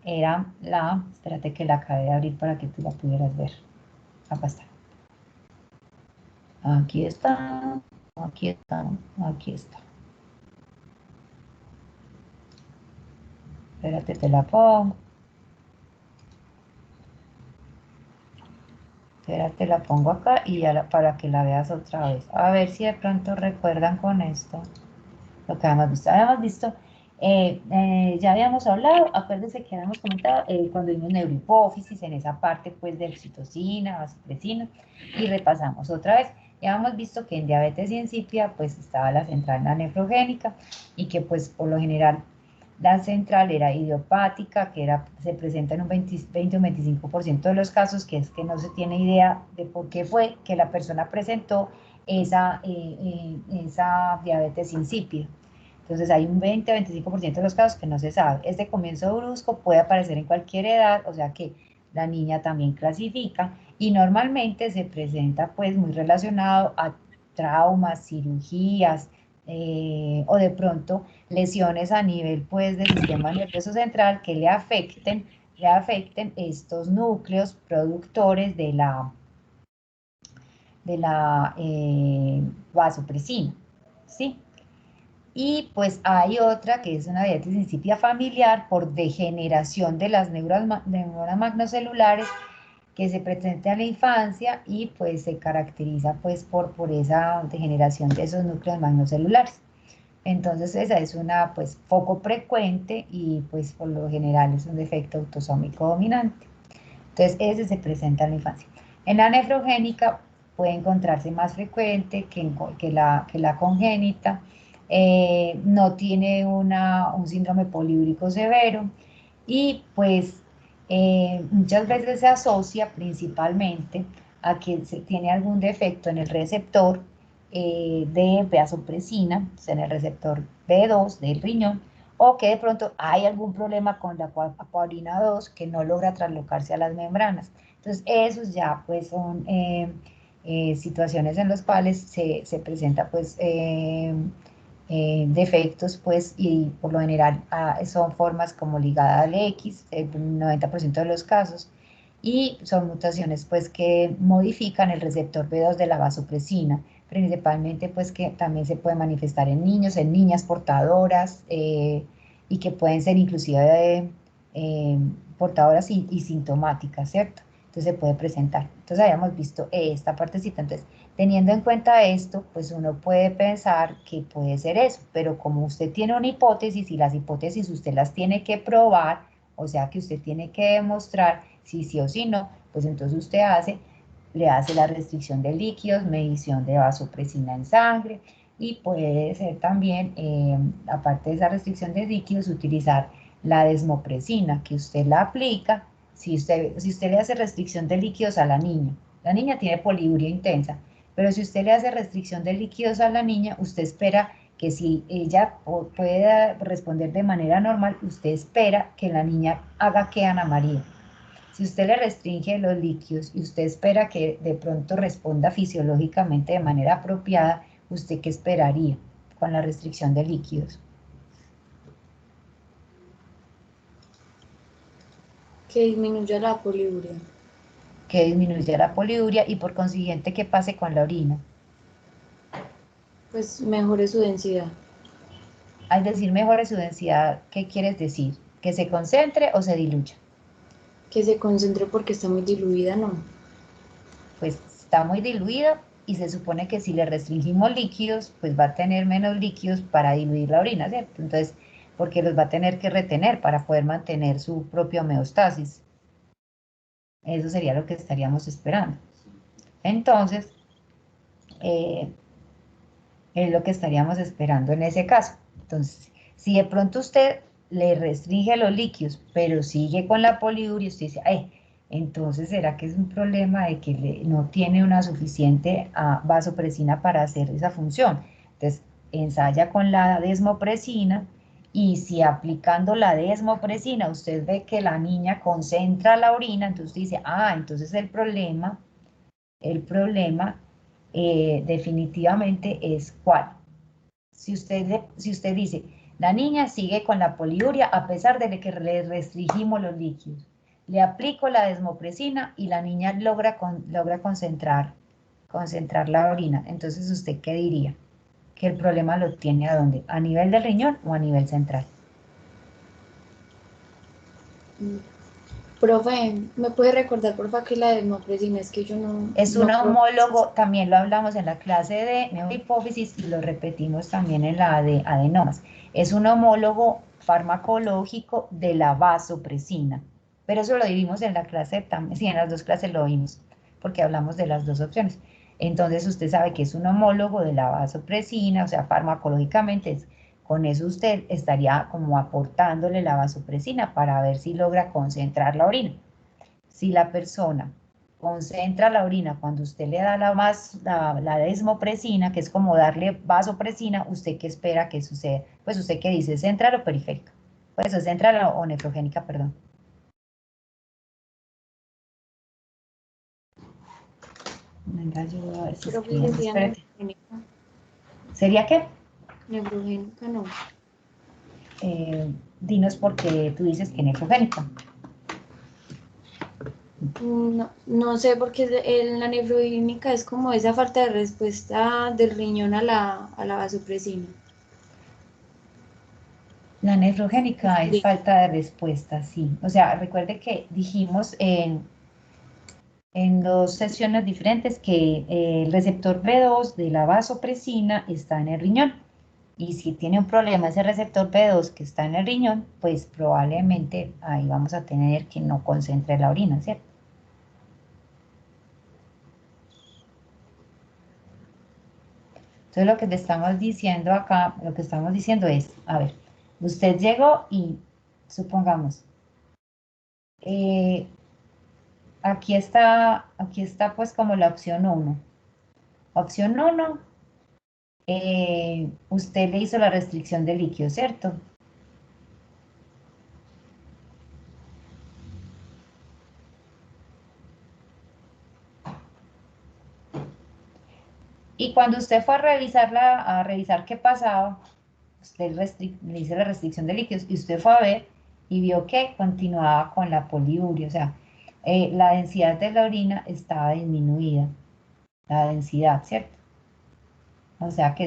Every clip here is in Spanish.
era la, espérate que la acabé de abrir para que tú la pudieras ver. Acá está. Aquí está, aquí está, aquí está. Espérate, te la pongo. Espérate, la pongo acá y ya para que la veas otra vez. A ver si de pronto recuerdan con esto lo que habíamos visto. Ya habíamos hablado, acuérdense que habíamos comentado cuando vimos neurohipófisis en esa parte pues de oxitocina, vasopresina, y repasamos otra vez. Ya habíamos visto que en diabetes insípida pues estaba la central la nefrogénica y que pues por lo general la central era idiopática, que se presenta en un 20 o 25% de los casos, que es que no se tiene idea de por qué fue que la persona presentó esa diabetes insípida. Entonces hay un 20 o 25% de los casos que no se sabe. Este comienzo brusco puede aparecer en cualquier edad, o sea que la niña también clasifica y normalmente se presenta pues muy relacionado a traumas, cirugías o de pronto lesiones a nivel pues del sistema nervioso central que le afecten estos núcleos productores de la vasopresina, ¿sí? Y pues hay otra que es una diabetes insípida familiar por degeneración de las neuronas magnocelulares que se presenta en la infancia y pues se caracteriza pues por esa degeneración de esos núcleos magnocelulares. Entonces esa es una pues poco frecuente y pues por lo general es un defecto autosómico dominante. Entonces ese se presenta en la infancia. En la nefrogénica puede encontrarse más frecuente que la congénita. No tiene un síndrome poliúrico severo y pues muchas veces se asocia principalmente a que se tiene algún defecto en el receptor de vasopresina, o sea, en el receptor B2 del riñón, o que de pronto hay algún problema con la apaurina 2 que no logra traslocarse a las membranas. Entonces, esos ya pues son situaciones en las cuales se presenta pues defectos pues y por lo general son formas como ligada al X, el 90% de los casos, y son mutaciones pues que modifican el receptor B2 de la vasopresina, principalmente pues que también se puede manifestar en niños, en niñas portadoras y que pueden ser inclusive portadoras y sintomáticas, ¿cierto? Entonces se puede presentar. Entonces habíamos visto esta partecita. Entonces, teniendo en cuenta esto, pues uno puede pensar que puede ser eso, pero como usted tiene una hipótesis y las hipótesis usted las tiene que probar, o sea que usted tiene que demostrar si sí o si no, pues entonces usted le hace la restricción de líquidos, medición de vasopresina en sangre y puede ser también, aparte de esa restricción de líquidos, utilizar la desmopresina que usted la aplica si usted le hace restricción de líquidos a la niña tiene poliuria intensa, pero si usted le hace restricción de líquidos a la niña, usted espera que si ella puede responder de manera normal, usted espera que la niña haga que Ana María. Si usted le restringe los líquidos y usted espera que de pronto responda fisiológicamente de manera apropiada, ¿usted qué esperaría con la restricción de líquidos? Que disminuya la poliuria. Que disminuya la poliuria y por consiguiente que pase con la orina. Pues mejore su densidad. Al decir mejore su densidad, ¿qué quieres decir? ¿Que se concentre o se diluya? Que se concentre porque está muy diluida, no. Pues está muy diluida y se supone que si le restringimos líquidos, pues va a tener menos líquidos para diluir la orina, ¿cierto? Entonces, porque los va a tener que retener para poder mantener su propia homeostasis. Eso sería lo que estaríamos esperando. Entonces, eh, es lo que estaríamos esperando en ese caso. Entonces, si de pronto usted le restringe los líquidos, pero sigue con la poliuria, usted dice, entonces será que es un problema de que no tiene una suficiente vasopresina para hacer esa función. Entonces, ensaya con la desmopresina y si aplicando la desmopresina usted ve que la niña concentra la orina, entonces usted dice, entonces el problema definitivamente es cuál. Si usted dice, La niña sigue con la poliuria a pesar de que le restringimos los líquidos. Le aplico la desmopresina y la niña logra concentrar la orina. Entonces, ¿usted qué diría? Que el problema lo tiene ¿a dónde? ¿A nivel del riñón o a nivel central? Profe, ¿me puede recordar, porfa, que la desmopresina es que yo Es un no creo? homólogo, también lo hablamos en la clase de neurohipófisis y lo repetimos también en la de adenomas. Es un homólogo farmacológico de la vasopresina, pero eso lo vimos en la clase también, sí, en las dos clases lo vimos, porque hablamos de las dos opciones. Entonces usted sabe que es un homólogo de la vasopresina, o sea, farmacológicamente con eso usted estaría como aportándole la vasopresina para ver si logra concentrar la orina. Si la persona concentra la orina cuando usted le da la desmopresina, que es como darle vasopresina, ¿usted qué espera que suceda? Pues usted qué dice, ¿central o periférica? Pues es central o nefrogénica, perdón. Venga, yo voy a ver si Profe, escriben. sería Espérate. nefrogénica. ¿Sería qué? Nefrogénica no. Dinos porque tú dices que nefrogénica. No, no sé, porque la nefrogénica es como esa falta de respuesta del riñón a la vasopresina. La nefrogénica es Sí. falta de respuesta, sí. O sea, recuerde que dijimos en dos sesiones diferentes que el receptor B2 de la vasopresina está en el riñón. Y si tiene un problema ese receptor B2 que está en el riñón, pues probablemente ahí vamos a tener que no concentre la orina, ¿cierto? Entonces lo que te estamos diciendo acá, lo que estamos diciendo es, a ver, usted llegó y supongamos, eh, aquí está pues como la opción 1. Opción 1, usted le hizo la restricción de líquido, ¿cierto? Y cuando usted fue a revisar qué pasaba, usted le hizo la restricción de líquidos y usted fue a ver y vio que continuaba con la poliuria, o sea, la densidad de la orina estaba disminuida, la densidad, ¿cierto? O sea que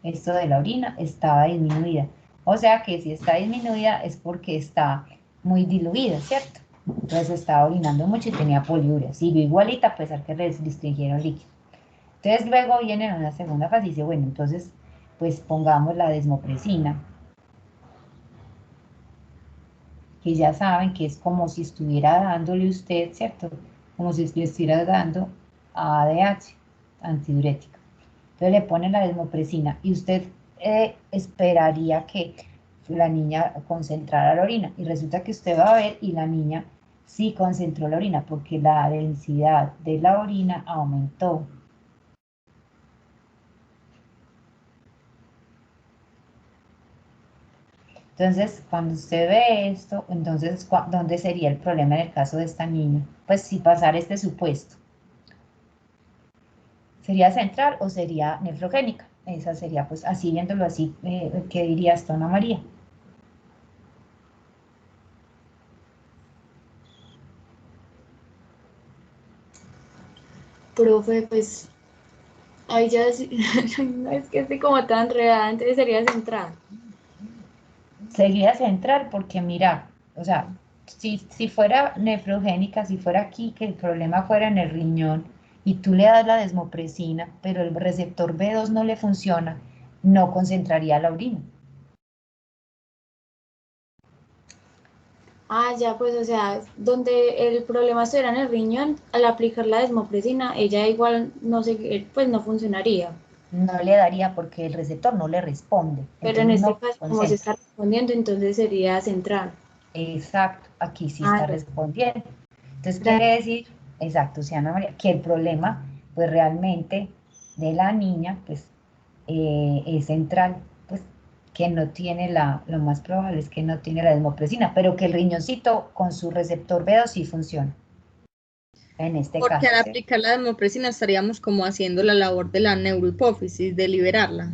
esto de la orina estaba disminuida. O sea que si está disminuida es porque está muy diluida, ¿cierto? Entonces estaba orinando mucho y tenía poliuria. Siguió igualita a pesar que restringieron líquidos. Entonces luego viene una segunda fase y dice, bueno, entonces pues pongamos la desmopresina, que ya saben que es como si estuviera dándole usted, ¿cierto? Como si le estuviera dando ADH, antidiurética. Entonces le ponen la desmopresina y usted esperaría que la niña concentrara la orina y resulta que usted va a ver y la niña sí concentró la orina porque la densidad de la orina aumentó. Entonces, cuando usted ve esto, entonces, ¿dónde sería el problema en el caso de esta niña? Pues si pasara este supuesto, ¿sería central o sería nefrogénica? Esa sería, pues así viéndolo así, ¿qué diría esto, Ana María? Profe, pues, ahí ya no es que esté como tan enredada, entonces sería central. Sería central porque mira, o sea, si fuera nefrogénica, si fuera aquí que el problema fuera en el riñón y tú le das la desmopresina, pero el receptor B2 no le funciona, no concentraría la orina. Ah, ya, pues, o sea, donde el problema estuviera en el riñón, al aplicar la desmopresina, ella igual no sé, pues no funcionaría. No le daría porque el receptor no le responde, Pero en entonces este no caso, como se está concentra. respondiendo, entonces sería central. Exacto, aquí sí Ah, está ya. respondiendo. Entonces quiere Gracias. decir, exacto, sí, Ana María, que el problema, pues realmente de la niña, pues es central, pues que no tiene lo más probable es que no tiene la desmopresina, pero que el riñoncito con su receptor B2 sí funciona, en este Porque caso, al ¿cierto? aplicar la desmopresina estaríamos como haciendo la labor de la neurohipófisis, de liberarla.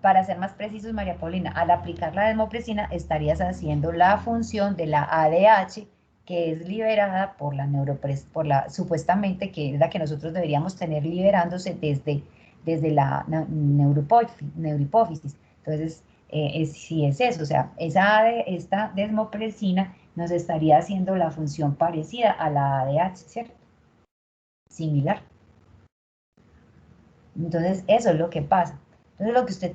Para ser más precisos, María Paulina, al aplicar la desmopresina estarías haciendo la función de la ADH, que es liberada por la supuestamente que es la que nosotros deberíamos tener liberándose desde la neurohipófisis. Entonces, sí es eso, o sea, esta desmopresina nos estaría haciendo la función parecida a la ADH, ¿cierto? Similar. Entonces, eso es lo que pasa. Entonces, lo que usted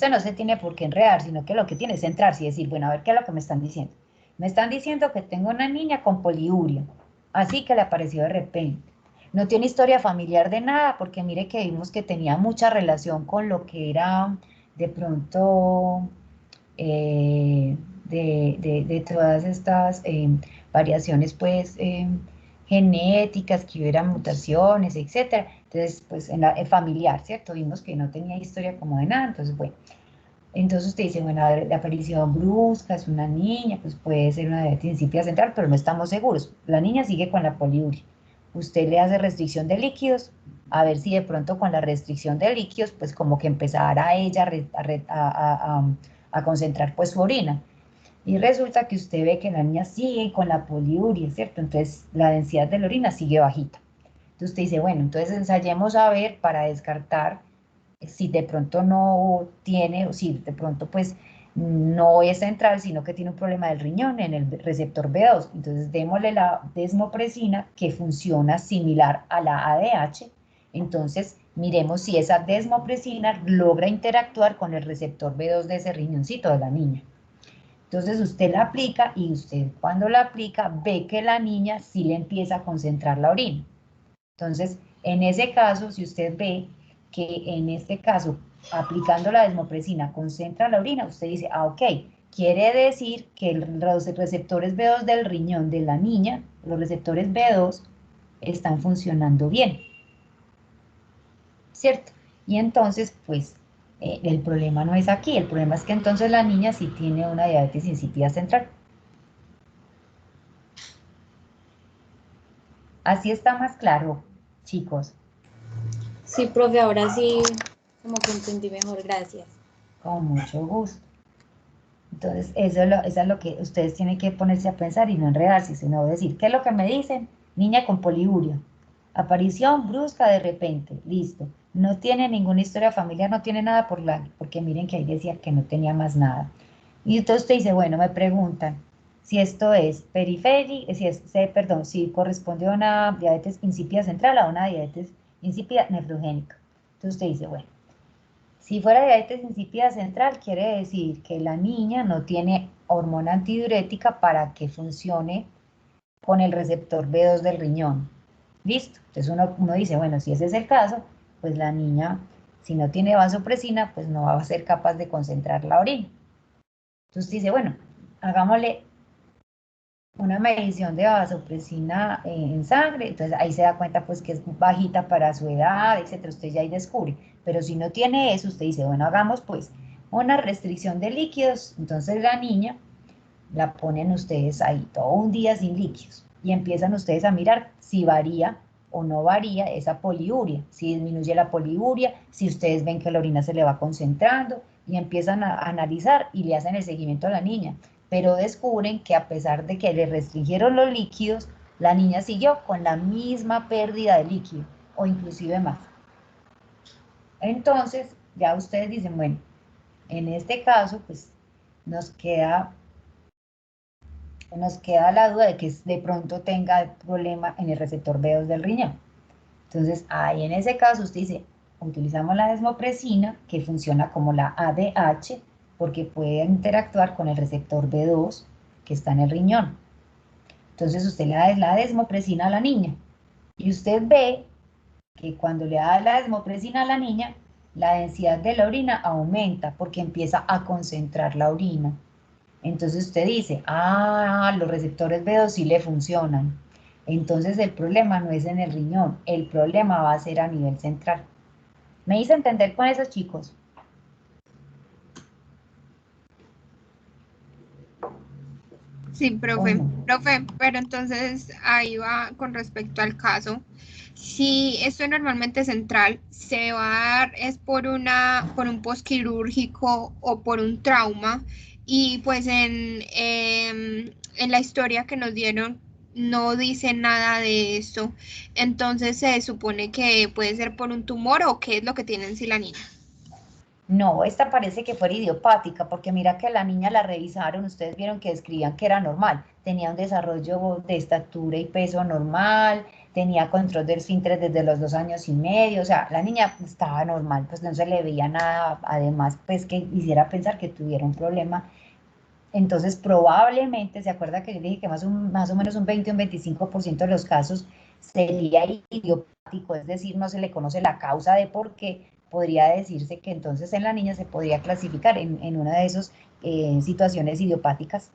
no se tiene por qué enredar, sino que lo que tiene es centrarse y decir, bueno, a ver qué es lo que me están diciendo. Me están diciendo que tengo una niña con poliuria, así que le apareció de repente. No tiene historia familiar de nada, porque mire que vimos que tenía mucha relación con lo que era de pronto de todas estas variaciones, pues, genéticas, que hubiera mutaciones, etcétera. Entonces, pues, en familiar, ¿cierto? Vimos que no tenía historia como de nada, entonces, bueno. Entonces usted dice, bueno, a ver, la aparición brusca, es una niña, pues puede ser una diabetes insípida central, pero no estamos seguros. La niña sigue con la poliuria. Usted le hace restricción de líquidos, a ver si de pronto con la restricción de líquidos, pues como que empezara ella a concentrar pues su orina. Y resulta que usted ve que la niña sigue con la poliuria, ¿cierto? Entonces la densidad de la orina sigue bajita. Entonces usted dice, bueno, entonces ensayemos a ver para descartar si de pronto no tiene, o si de pronto pues no es central, sino que tiene un problema del riñón en el receptor B2. Entonces démosle la desmopresina, que funciona similar a la ADH. Entonces miremos si esa desmopresina logra interactuar con el receptor B2 de ese riñoncito de la niña. Entonces usted la aplica y usted cuando la aplica ve que la niña sí le empieza a concentrar la orina. Entonces, en ese caso, si usted ve que en este caso, aplicando la desmopresina, concentra la orina, usted dice, ah, ok, quiere decir que los receptores B2 del riñón de la niña, los receptores B2, están funcionando bien, ¿cierto? Y entonces, pues, el problema no es aquí, el problema es que entonces la niña sí tiene una diabetes insípida central. Así está más claro, chicos. Sí, profe, ahora sí, como que entendí mejor, gracias. Con mucho gusto. Entonces, eso es lo que ustedes tienen que ponerse a pensar y no enredarse, sino decir, ¿qué es lo que me dicen? Niña con poliuria. Aparición brusca de repente, listo. No tiene ninguna historia familiar, no tiene nada porque miren que ahí decía que no tenía más nada. Y entonces usted dice, bueno, me preguntan si esto es periférica, perdón, si corresponde a una diabetes insípida central o a una diabetes insípida nefrogénica. Entonces usted dice, bueno, si fuera diabetes insípida central, quiere decir que la niña no tiene hormona antidiurética para que funcione con el receptor B2 del riñón. Listo. Entonces uno dice, bueno, si ese es el caso, pues la niña, si no tiene vasopresina, pues no va a ser capaz de concentrar la orina. Entonces dice, bueno, hagámosle una medición de vasopresina en sangre, entonces ahí se da cuenta pues que es bajita para su edad, etcétera, usted ya ahí descubre, pero si no tiene eso, usted dice, bueno, hagamos pues una restricción de líquidos, entonces la niña la ponen ustedes ahí todo un día sin líquidos y empiezan ustedes a mirar si varía o no varía esa poliuria, si disminuye la poliuria, si ustedes ven que la orina se le va concentrando y empiezan a analizar y le hacen el seguimiento a la niña, pero descubren que a pesar de que le restringieron los líquidos, la niña siguió con la misma pérdida de líquido o inclusive más. Entonces, ya ustedes dicen, bueno, en este caso, pues nos queda la duda de que de pronto tenga problema en el receptor B2 del riñón. Entonces, ahí en ese caso usted dice, utilizamos la desmopresina, que funciona como la ADH, porque puede interactuar con el receptor B2 que está en el riñón. Entonces usted le da la desmopresina a la niña y usted ve que cuando le da la desmopresina a la niña, la densidad de la orina aumenta porque empieza a concentrar la orina. Entonces usted dice, ah, los receptores B2 sí le funcionan. Entonces el problema no es en el riñón, el problema va a ser a nivel central. ¿Me hice entender con esos chicos? Sí, ¿o profe, no? profe, pero entonces ahí va con respecto al caso. Si esto normalmente es central, se va a dar es por un posquirúrgico o por un trauma, y pues en la historia que nos dieron no dice nada de esto. Entonces se supone que puede ser por un tumor o qué es lo que tiene en sí la niña. No, esta parece que fuera idiopática, porque mira que la niña la revisaron, ustedes vieron que describían que era normal, tenía un desarrollo de estatura y peso normal, tenía control del esfínter desde los 2 años y medio, o sea, la niña estaba normal, pues no se le veía nada, además, pues que hiciera pensar que tuviera un problema. Entonces, probablemente, ¿se acuerda que yo le dije que más o menos un 20 o un 25% de los casos sería idiopático? Es decir, no se le conoce la causa de por qué. Podría decirse que entonces en la niña se podría clasificar en una de esas situaciones idiopáticas.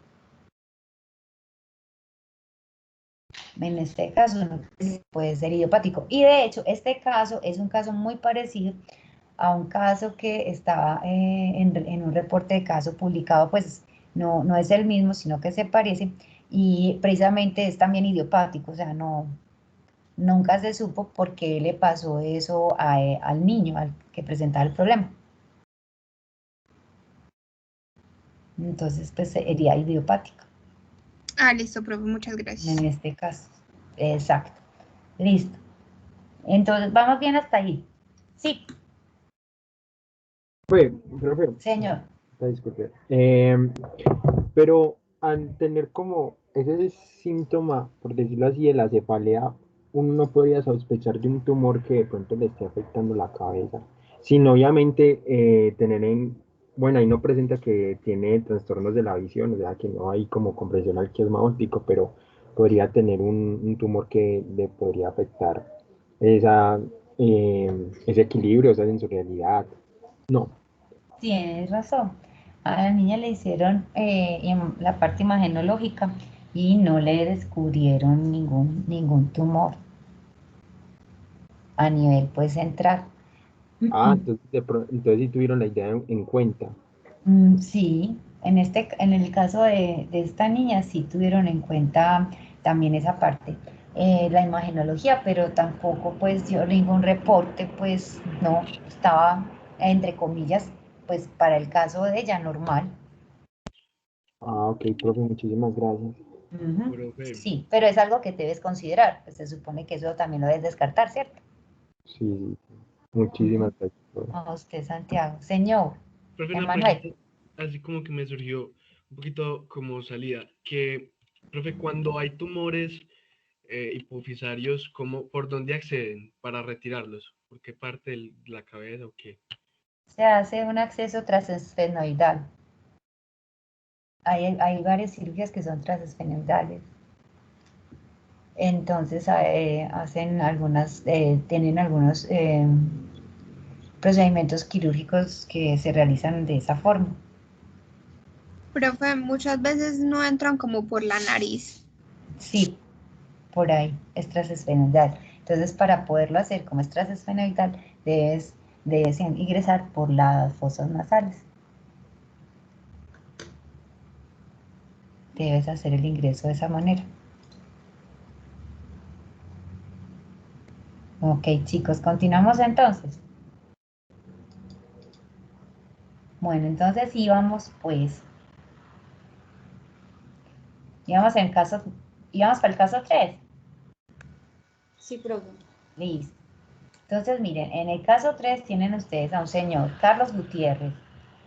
En este caso no puede ser idiopático. Y de hecho, este caso es un caso muy parecido a un caso que estaba en un reporte de caso publicado, pues no es el mismo, sino que se parece, y precisamente es también idiopático, o sea, nunca se supo por qué le pasó eso al niño, al que presentaba el problema. Entonces, pues sería idiopático Ah, listo, profe, muchas en gracias. este caso. Exacto. Listo. Entonces, vamos bien hasta ahí. Sí, Profe, señor. disculpe. Pero al tener como ese síntoma, por decirlo así, de la cefalea, uno no podría sospechar de un tumor que de pronto le esté afectando la cabeza, sin obviamente bueno, ahí no presenta que tiene trastornos de la visión, o sea, que no hay como comprensión al quiasma óptico, pero podría tener un tumor que le podría afectar esa, ese equilibrio, esa sensorialidad. No. Tienes razón. A la niña le hicieron la parte imagenológica y no le descubrieron ningún tumor a nivel pues central. Ah, entonces, entonces sí tuvieron la idea en cuenta. Sí, en el caso de esta niña sí tuvieron en cuenta también esa parte, la imagenología, pero tampoco pues dio ningún reporte, pues no, estaba entre comillas, pues para el caso de ella normal. Ah, ok, profe, muchísimas gracias. Ujú. Profe, Sí, pero es algo que debes considerar, pues se supone que eso también lo debes descartar, ¿cierto? Sí, sí, sí. Ujú. Muchísimas gracias, profe. A usted, Santiago. Señor, profe, una Emanuel, pregunta, así como que me surgió un poquito como salida, que, profe, cuando hay tumores hipofisarios, ¿por dónde acceden para retirarlos? ¿Por qué parte de la cabeza o qué? se hace un acceso transesfenoidal. Hay varias cirugías que son transesfenoidales. Entonces hacen tienen algunos procedimientos quirúrgicos que se realizan de esa forma. Profe, muchas veces no entran como por la nariz. Sí, por ahí, es transesfenoidal. Entonces, para poderlo hacer como es transesfenoidal, debes ingresar por las fosas nasales. Debes hacer el ingreso de esa manera. Ok, chicos, continuamos entonces. Bueno, entonces íbamos para el caso 3. Sí, profe. Listo. Entonces, miren, en el caso 3 tienen ustedes a un señor, Carlos Gutiérrez.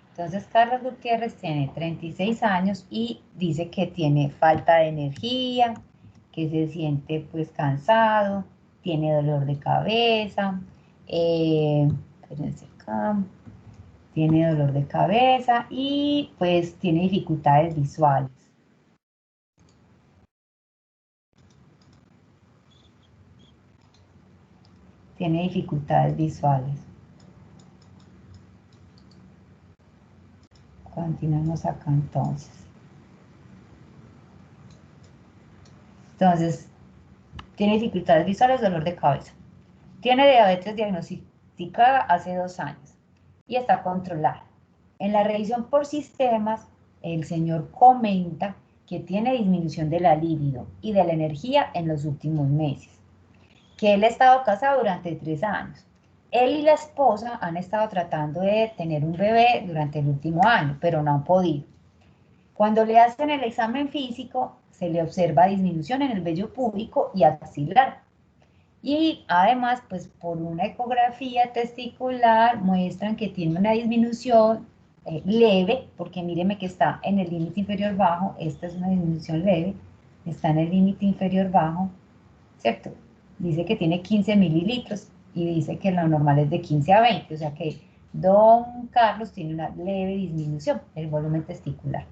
Entonces, Carlos Gutiérrez tiene 36 años y dice que tiene falta de energía, que se siente pues cansado, tiene dolor de cabeza, espérense acá, tiene dolor de cabeza y pues tiene dificultades visuales. Tiene dificultades visuales. Continuamos acá entonces. Entonces, tiene dificultades visuales, dolor de cabeza. Tiene diabetes diagnosticada hace 2 años y está controlada. En la revisión por sistemas, el señor comenta que tiene disminución de la libido y de la energía en los últimos meses, que él ha estado casado durante 3 años. Él y la esposa han estado tratando de tener un bebé durante el último año, pero no han podido. Cuando le hacen el examen físico, se le observa disminución en el vello púbico y axilar. Y además, pues por una ecografía testicular muestran que tiene una disminución leve, porque míreme que está en el límite inferior bajo, esta es una disminución leve, está en el límite inferior bajo, ¿cierto? Dice que tiene 15 mililitros y dice que lo normal es de 15 a 20, o sea que don Carlos tiene una leve disminución del volumen testicular.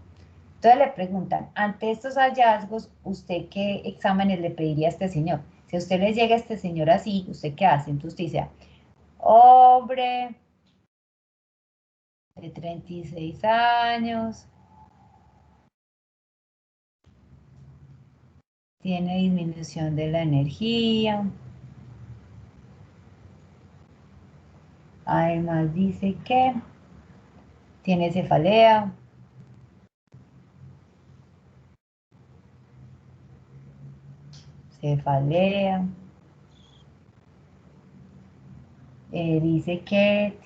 Entonces le preguntan, ante estos hallazgos, ¿usted qué exámenes le pediría a este señor? Si a usted le llega a este señor así, ¿usted qué hace? Entonces usted dice, hombre de 36 años, tiene disminución de la energía, además dice que tiene cefalea, dice que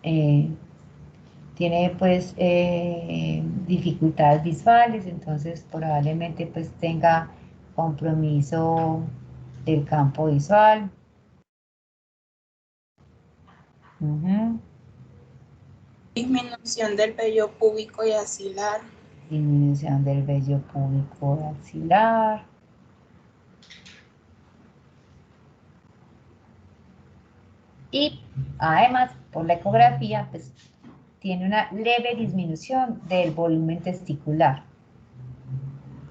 eh, tiene pues dificultades visuales, entonces probablemente pues tenga compromiso del campo visual. Disminución del vello púbico y axilar. Disminución del vello púbico axilar. Y además, por la ecografía, pues tiene una leve disminución del volumen testicular.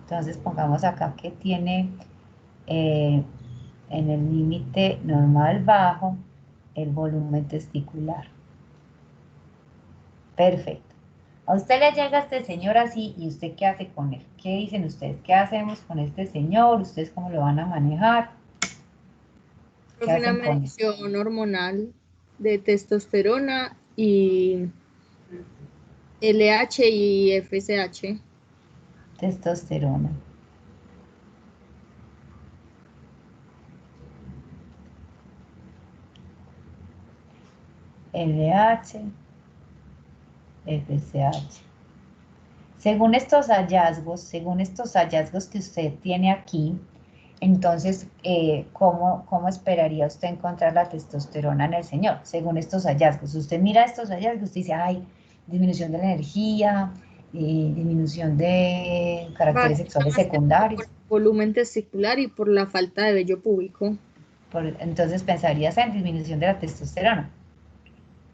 Entonces pongamos acá que tiene en el límite normal bajo el volumen testicular. Perfecto. A usted le llega este señor así y usted qué hace con él. ¿Qué dicen ustedes? ¿Qué hacemos con este señor? ¿Ustedes cómo lo van a manejar? ¿Qué Una hacen con él? medición hormonal de testosterona y LH y FSH. Testosterona. LH, FSH. Según estos hallazgos que usted tiene aquí, entonces, ¿cómo esperaría usted encontrar la testosterona en el señor? Según estos hallazgos. Usted mira estos hallazgos, usted dice, ay, disminución de la energía, disminución de caracteres sexuales secundarios. Por volumen testicular y por la falta de vello púbico. Entonces pensarías en disminución de la testosterona.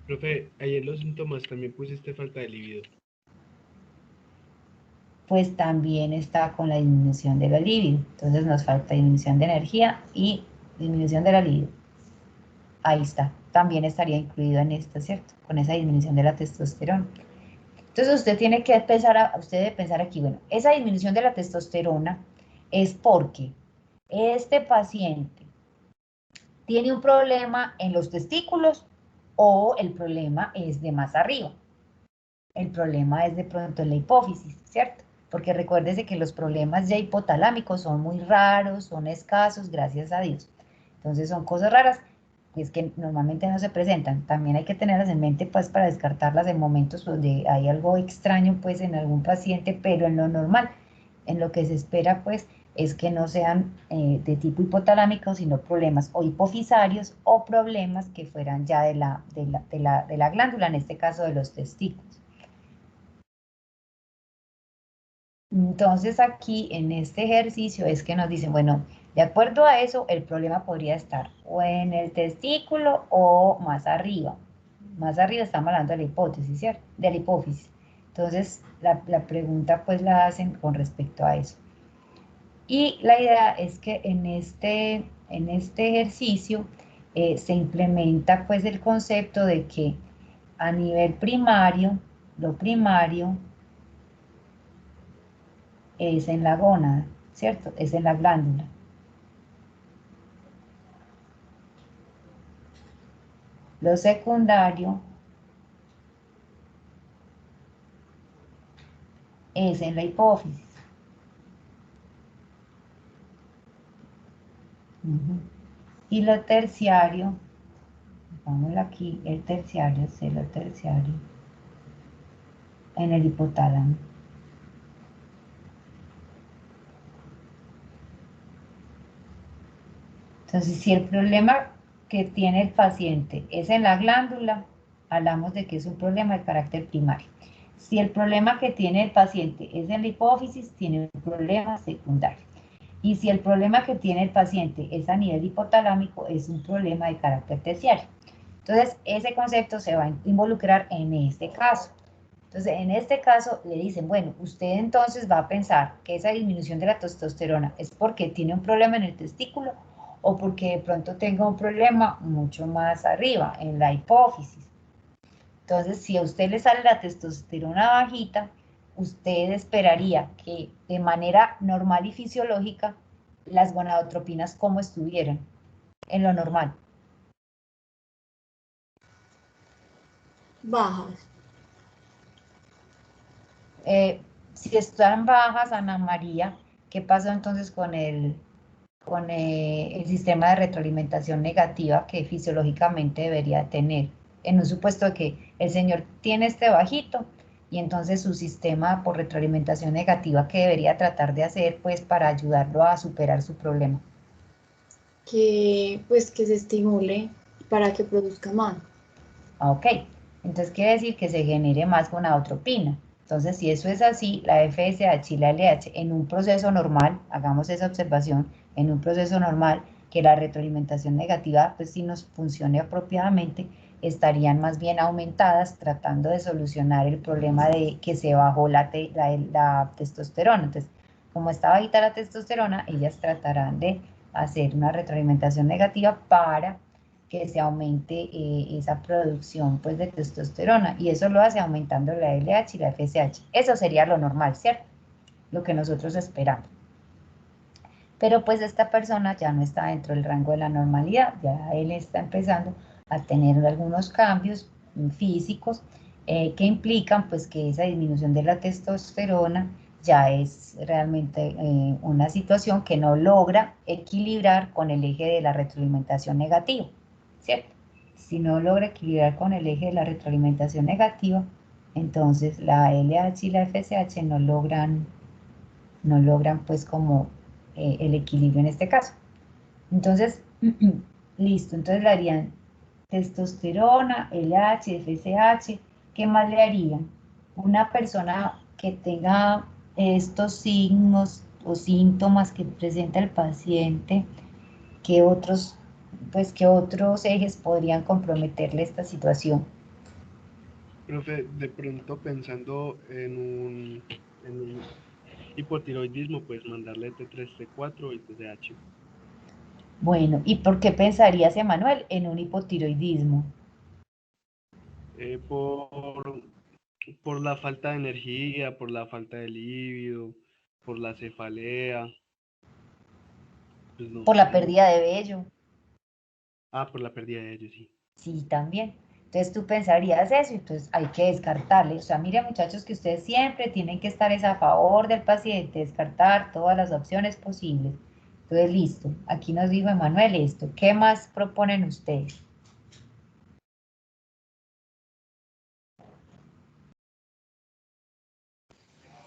Profe, ahí en los síntomas también pusiste falta de libido. Pues también está con la disminución de la libido. Entonces nos falta disminución de energía y disminución de la libido. Ahí está. También estaría incluido en esto, ¿cierto? Con esa disminución de la testosterona. Entonces usted tiene que usted debe pensar aquí, bueno, esa disminución de la testosterona es porque este paciente tiene un problema en los testículos o el problema es de más arriba. El problema es de pronto en la hipófisis, ¿cierto? Porque recuérdese que los problemas ya hipotalámicos son muy raros, son escasos, gracias a Dios. Entonces son cosas raras, pues que normalmente no se presentan. También hay que tenerlas en mente, pues, para descartarlas en momentos donde hay algo extraño, pues, en algún paciente, pero en lo normal, en lo que se espera, pues, es que no sean de tipo hipotalámico, sino problemas o hipofisarios o problemas que fueran ya de la glándula, en este caso de los testículos. Entonces aquí en este ejercicio es que nos dicen, bueno, de acuerdo a eso, el problema podría estar o en el testículo o más arriba. Más arriba estamos hablando de la hipótesis, ¿cierto? De la hipófisis. Entonces la pregunta pues la hacen con respecto a eso. Y la idea es que en este ejercicio se implementa pues el concepto de que a nivel primario, lo primario es en la gónada, ¿cierto? Es en la glándula. Lo secundario es en la hipófisis. Y lo terciario, vamos aquí, el terciario, celo terciario, en el hipotálamo. Entonces, si el problema que tiene el paciente es en la glándula, hablamos de que es un problema de carácter primario. Si el problema que tiene el paciente es en la hipófisis, tiene un problema secundario. Y si el problema que tiene el paciente es a nivel hipotalámico, es un problema de carácter terciario. Entonces, ese concepto se va a involucrar en este caso. Entonces, en este caso le dicen, bueno, usted entonces va a pensar que esa disminución de la testosterona es porque tiene un problema en el testículo o porque de pronto tenga un problema mucho más arriba, en la hipófisis. Entonces, si a usted le sale la testosterona bajita, usted esperaría que de manera normal y fisiológica las gonadotropinas como estuvieran en lo normal. Bajas. Si están bajas, Ana María, ¿qué pasó entonces con el sistema de retroalimentación negativa que fisiológicamente debería tener? En un supuesto de que el señor tiene este bajito y entonces su sistema por retroalimentación negativa, ¿qué debería tratar de hacer pues para ayudarlo a superar su problema? Que pues que se estimule para que produzca más. Ok, entonces quiere decir que se genere más gonadotropina. Entonces, si eso es así, la FSH y la LH en un proceso normal, hagamos esa observación, en un proceso normal, que la retroalimentación negativa, pues si nos funcione apropiadamente, estarían más bien aumentadas, tratando de solucionar el problema de que se bajó la testosterona. Entonces, como está bajita la testosterona, ellas tratarán de hacer una retroalimentación negativa para que se aumente esa producción pues, de testosterona, y eso lo hace aumentando la LH y la FSH. Eso sería lo normal, ¿cierto? Lo que nosotros esperamos. Pero pues esta persona ya no está dentro del rango de la normalidad, ya él está empezando a tener algunos cambios físicos que implican pues que esa disminución de la testosterona ya es realmente una situación que no logra equilibrar con el eje de la retroalimentación negativa, ¿cierto? Si no logra equilibrar con el eje de la retroalimentación negativa, entonces la LH y la FSH no logran pues como el equilibrio en este caso. Entonces, listo, entonces le harían testosterona, LH, FSH, ¿qué más le harían? Una persona que tenga estos signos o síntomas que presenta el paciente, ¿qué otros ejes podrían comprometerle esta situación? Profe, de pronto pensando en un hipotiroidismo, pues mandarle T3, T4 y TSH. Bueno, ¿y por qué pensarías, Emanuel, en un hipotiroidismo? Por la falta de energía, por la falta de líbido, por la cefalea, pues no Por la sé. pérdida de vello. Por la pérdida de ellos, sí. Sí, también. Entonces tú pensarías eso, entonces hay que descartarle. O sea, miren muchachos que ustedes siempre tienen que estar a favor del paciente, descartar todas las opciones posibles. Entonces, listo. Aquí nos dijo Emanuel esto. ¿Qué más proponen ustedes?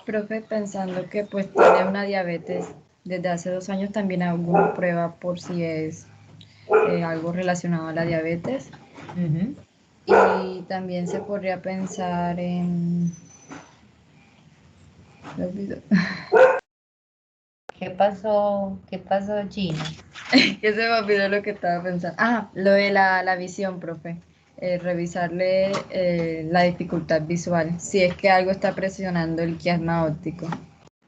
Profe, pensando que pues tiene una diabetes desde hace 2 años, también hago una prueba por si es algo relacionado a la diabetes. Y también se podría pensar en... Me olvidó. ¿Qué pasó? ¿Qué pasó, Gina? Que se me olvidó lo que estaba pensando. Lo de la visión, profe. Revisarle la dificultad visual, si es que algo está presionando el quiasma óptico.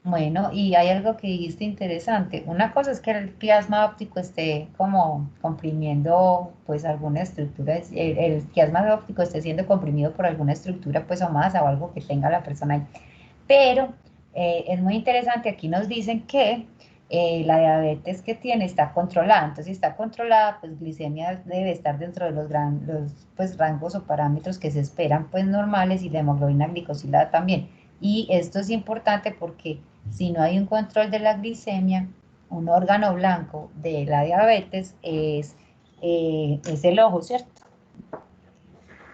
Bueno, y hay algo que dijiste interesante. Una cosa es que el quiasma óptico esté como comprimiendo pues alguna estructura, el quiasma óptico esté siendo comprimido por alguna estructura pues o masa o algo que tenga la persona ahí. Pero es muy interesante, aquí nos dicen que la diabetes que tiene está controlada. Entonces, si está controlada, pues glicemia debe estar dentro de los pues, rangos o parámetros que se esperan pues normales, y la hemoglobina glicosilada también. Y esto es importante porque si no hay un control de la glicemia, un órgano blanco de la diabetes es el ojo, ¿cierto?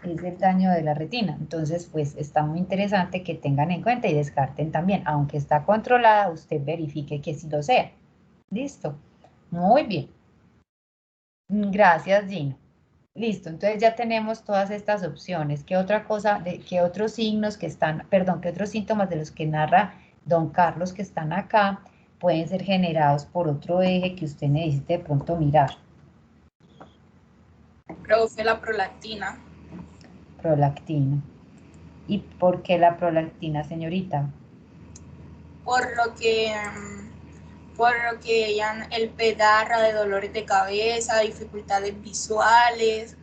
Es el daño de la retina. Entonces, pues está muy interesante que tengan en cuenta y descarten también. Aunque está controlada, usted verifique que sí lo sea. Listo. Muy bien. Gracias, Gino. Listo, entonces ya tenemos todas estas opciones. ¿Qué otra cosa, qué otros signos que están, perdón, qué otros síntomas de los que narra don Carlos que están acá pueden ser generados por otro eje que usted necesite de pronto mirar? Produce la prolactina. Prolactina. ¿Y por qué la prolactina, señorita? Por lo que ya el pedarra de dolores de cabeza, dificultades visuales,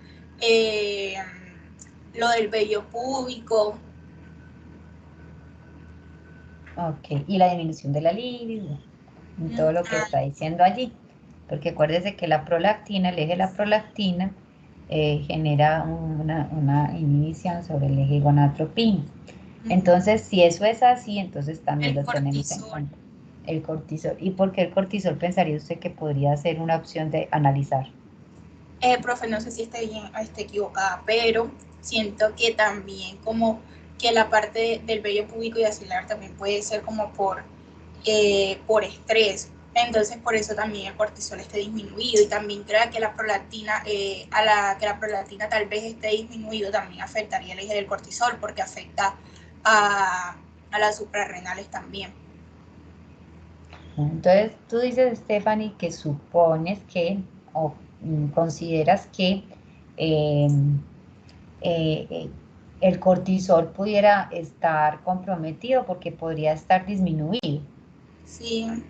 lo del vello púbico. Ok, y la disminución de la libido, y todo lo que está diciendo allí. Porque acuérdese que la prolactina, el eje de la prolactina, genera una inhibición sobre el eje gonadotropina. Entonces, si eso es así, entonces también lo tenemos en cuenta. El cortisol. ¿Y por qué el cortisol pensaría usted que podría ser una opción de analizar? Profe, no sé si esté bien o esté equivocada, pero siento que también como que la parte del vello púbico y axilar también puede ser como por estrés. Entonces, por eso también el cortisol esté disminuido y también crea que la prolactina, que la prolactina tal vez esté disminuido, también afectaría el eje del cortisol porque afecta a las suprarrenales también. Entonces, tú dices, Stephanie, que supones que, o consideras que el cortisol pudiera estar comprometido porque podría estar disminuido. Sí.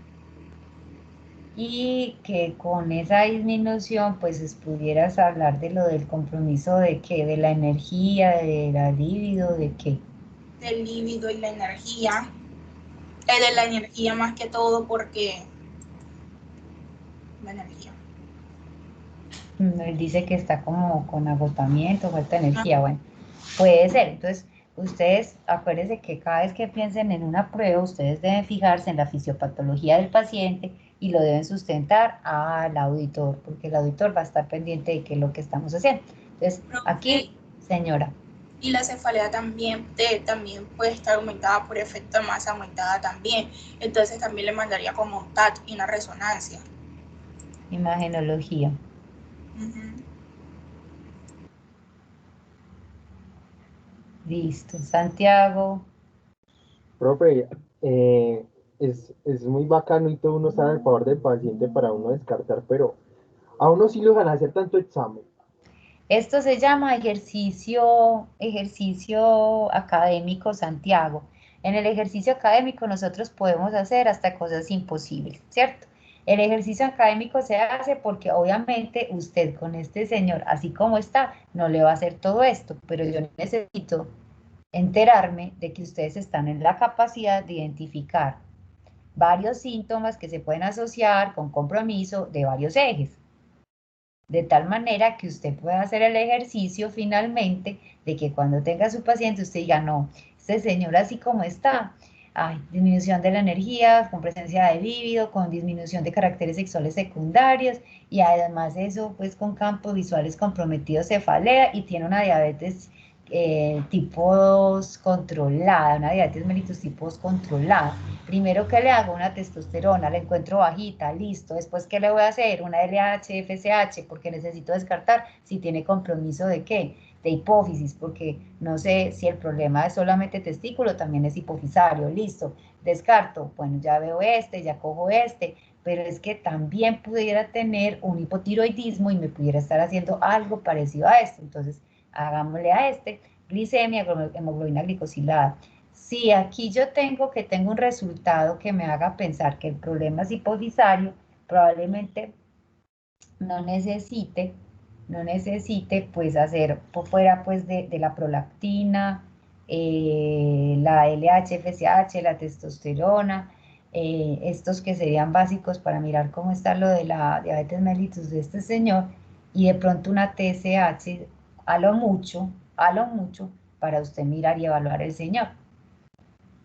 Y que con esa disminución, pues pudieras hablar de lo del compromiso de qué, de la energía, de la libido, de qué. Del líbido y la energía. De la energía más que todo porque la energía. Él dice que está como con agotamiento, falta de energía. Bueno, puede ser. Entonces, ustedes acuérdense que cada vez que piensen en una prueba, ustedes deben fijarse en la fisiopatología del paciente y lo deben sustentar al auditor, porque el auditor va a estar pendiente de qué es lo que estamos haciendo. Entonces, aquí, señora. Y la cefalea también puede estar aumentada por efecto de masa aumentada también. Entonces también le mandaría como un TAT y una resonancia. Imagenología. Listo. Santiago. Profe, es muy bacano y todo uno sabe el favor del paciente para uno descartar, pero a uno sí lo dejan hacer tanto examen. Esto se llama ejercicio académico, Santiago. En el ejercicio académico nosotros podemos hacer hasta cosas imposibles, ¿cierto? El ejercicio académico se hace porque obviamente usted con este señor, así como está, no le va a hacer todo esto, pero yo necesito enterarme de que ustedes están en la capacidad de identificar varios síntomas que se pueden asociar con compromiso de varios ejes. De tal manera que usted pueda hacer el ejercicio finalmente de que cuando tenga a su paciente usted diga, no, este señor así como está, hay disminución de la energía, con presencia de líbido, con disminución de caracteres sexuales secundarios y además eso pues con campos visuales comprometidos, cefalea y tiene una diabetes tipos controlada, una diabetes mellitus tipos controlada. Primero que le hago una testosterona, la encuentro bajita, listo. Después, ¿qué le voy a hacer? Una LH, FSH, porque necesito descartar si tiene compromiso de qué, de hipófisis, porque no sé si el problema es solamente testículo, también es hipofisario, listo. Descarto, bueno, ya veo este, ya cojo este, pero es que también pudiera tener un hipotiroidismo y me pudiera estar haciendo algo parecido a esto. Entonces, hagámosle a este, glicemia, hemoglobina glicosilada. Si aquí yo tengo un resultado que me haga pensar que el problema es hipofisario, probablemente no necesite pues hacer por fuera pues de la prolactina, la LH, FSH, la testosterona, estos que serían básicos para mirar cómo está lo de la diabetes mellitus de este señor, y de pronto una TSH a lo mucho, para usted mirar y evaluar el señor.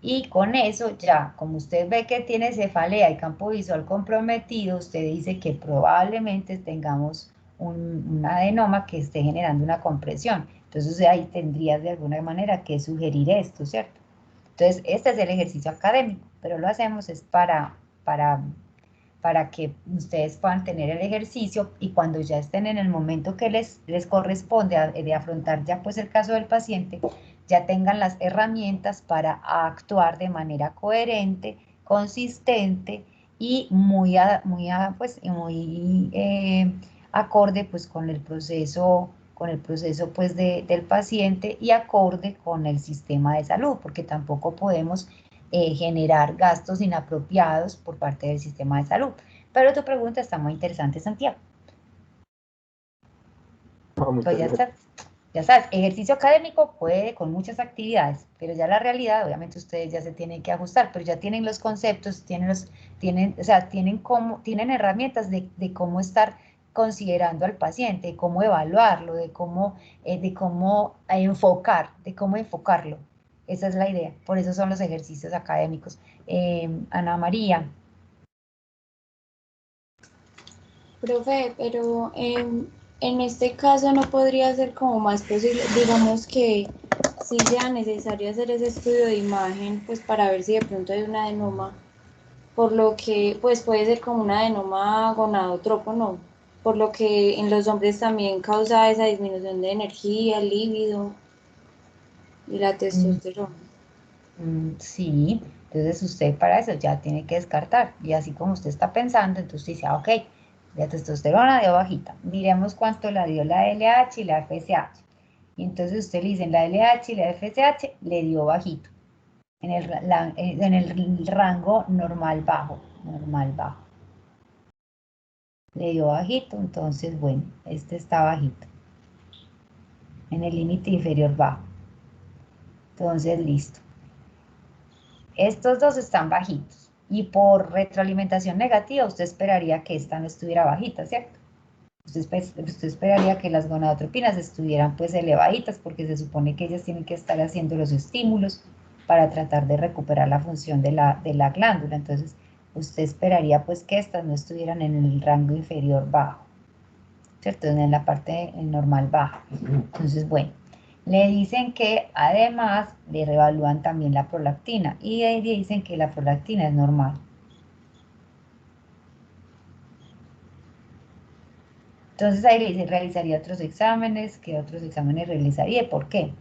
Y con eso ya, como usted ve que tiene cefalea y campo visual comprometido, usted dice que probablemente tengamos un adenoma que esté generando una compresión. Entonces ahí tendrías de alguna manera que sugerir esto, ¿cierto? Entonces este es el ejercicio académico, pero lo hacemos es para que ustedes puedan tener el ejercicio y cuando ya estén en el momento que les corresponde de afrontar ya pues el caso del paciente, ya tengan las herramientas para actuar de manera coherente, consistente y muy acorde pues con el proceso pues del paciente y acorde con el sistema de salud, porque tampoco podemos generar gastos inapropiados por parte del sistema de salud. Pero tu pregunta está muy interesante, Santiago. Pues ya está. Ya sabes, ejercicio académico puede con muchas actividades, pero ya la realidad, obviamente ustedes ya se tienen que ajustar, pero ya tienen los conceptos, tienen herramientas de cómo estar considerando al paciente, de cómo evaluarlo, de cómo enfocarlo. Esa es la idea, por eso son los ejercicios académicos. Ana María. Profe, pero en este caso no podría ser como más posible, digamos que si sea necesario hacer ese estudio de imagen, pues para ver si de pronto hay un adenoma, por lo que pues puede ser como un adenoma gonadotropo, ¿no? Por lo que en los hombres también causa esa disminución de energía, líbido y la testosterona. Sí, entonces usted para eso ya tiene que descartar. Y así como usted está pensando, entonces dice, ok, la testosterona dio bajita. Miremos cuánto la dio la LH y la FSH. Y entonces usted le dice, la LH y la FSH le dio bajito. En el rango normal bajo. Le dio bajito, entonces bueno, este está bajito. En el límite inferior bajo. Entonces listo. Estos dos están bajitos y por retroalimentación negativa usted esperaría que esta no estuviera bajita, ¿cierto? Usted esperaría que las gonadotropinas estuvieran pues elevaditas porque se supone que ellas tienen que estar haciendo los estímulos para tratar de recuperar la función de la glándula. Entonces usted esperaría pues que estas no estuvieran en el rango inferior bajo, ¿cierto? En la parte normal baja. Entonces bueno. Le dicen que además le reevalúan también la prolactina y ahí dicen que la prolactina es normal. Entonces ahí le dice, realizaría otros exámenes, ¿qué otros exámenes realizaría? ¿Y por qué?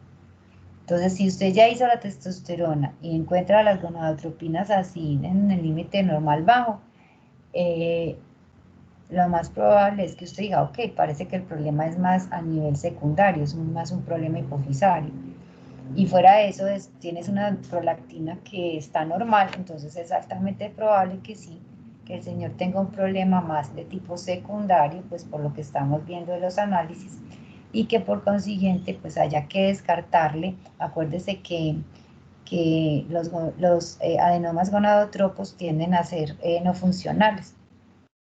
Entonces si usted ya hizo la testosterona y encuentra las gonadotropinas así en el límite normal bajo, lo más probable es que usted diga, ok, parece que el problema es más a nivel secundario, es más un problema hipofisario. Y fuera de eso, tienes una prolactina que está normal, entonces es altamente probable que sí, que el señor tenga un problema más de tipo secundario, pues por lo que estamos viendo de los análisis, y que por consiguiente pues haya que descartarle. Acuérdese que los adenomas gonadotropos tienden a ser no funcionales.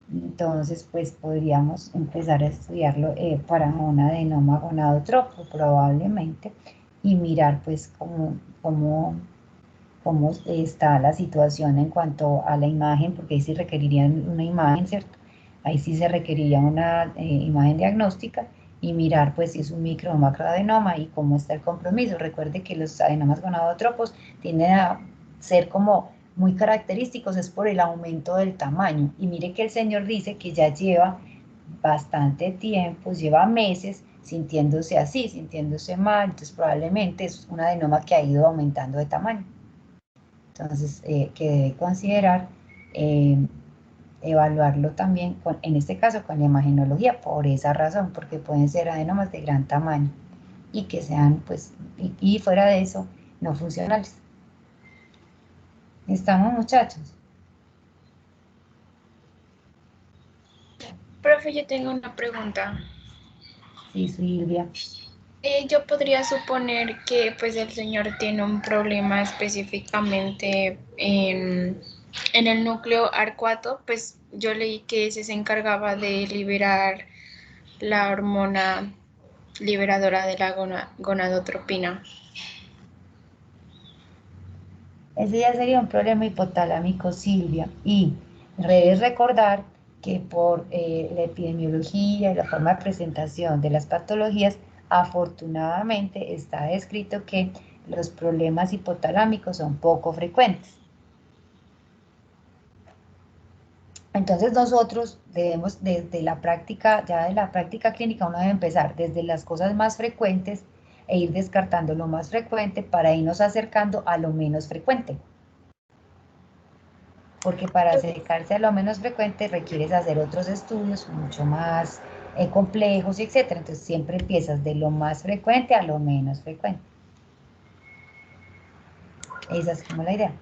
Entonces, pues podríamos empezar a estudiarlo para un adenoma gonadotropo probablemente y mirar pues cómo está la situación en cuanto a la imagen, porque ahí sí requerirían una imagen, ¿cierto? Ahí sí se requeriría una imagen diagnóstica y mirar pues si es un micro o macroadenoma y cómo está el compromiso. Recuerde que los adenomas gonadotropos tienden a ser como muy característicos, es por el aumento del tamaño. Y mire que el señor dice que ya lleva bastante tiempo, lleva meses sintiéndose así, sintiéndose mal, entonces probablemente es un adenoma que ha ido aumentando de tamaño. Entonces, que debe considerar evaluarlo también, en este caso con la imagenología, por esa razón, porque pueden ser adenomas de gran tamaño y que sean, pues, y fuera de eso, no funcionales. ¿Estamos, muchachos? Profe, yo tengo una pregunta. Sí, Silvia. Yo podría suponer que pues el señor tiene un problema específicamente en el núcleo arcuato, pues yo leí que ese se encargaba de liberar la hormona liberadora de la gonadotropina. Ese ya sería un problema hipotalámico, Silvia. Y debes recordar que por la epidemiología y la forma de presentación de las patologías, afortunadamente está descrito que los problemas hipotalámicos son poco frecuentes. Entonces nosotros debemos, desde la práctica, ya de la práctica clínica, uno debe empezar desde las cosas más frecuentes e ir descartando lo más frecuente para irnos acercando a lo menos frecuente. Porque para acercarse a lo menos frecuente requieres hacer otros estudios mucho más complejos, etcétera. Entonces siempre empiezas de lo más frecuente a lo menos frecuente. Esa es como la idea.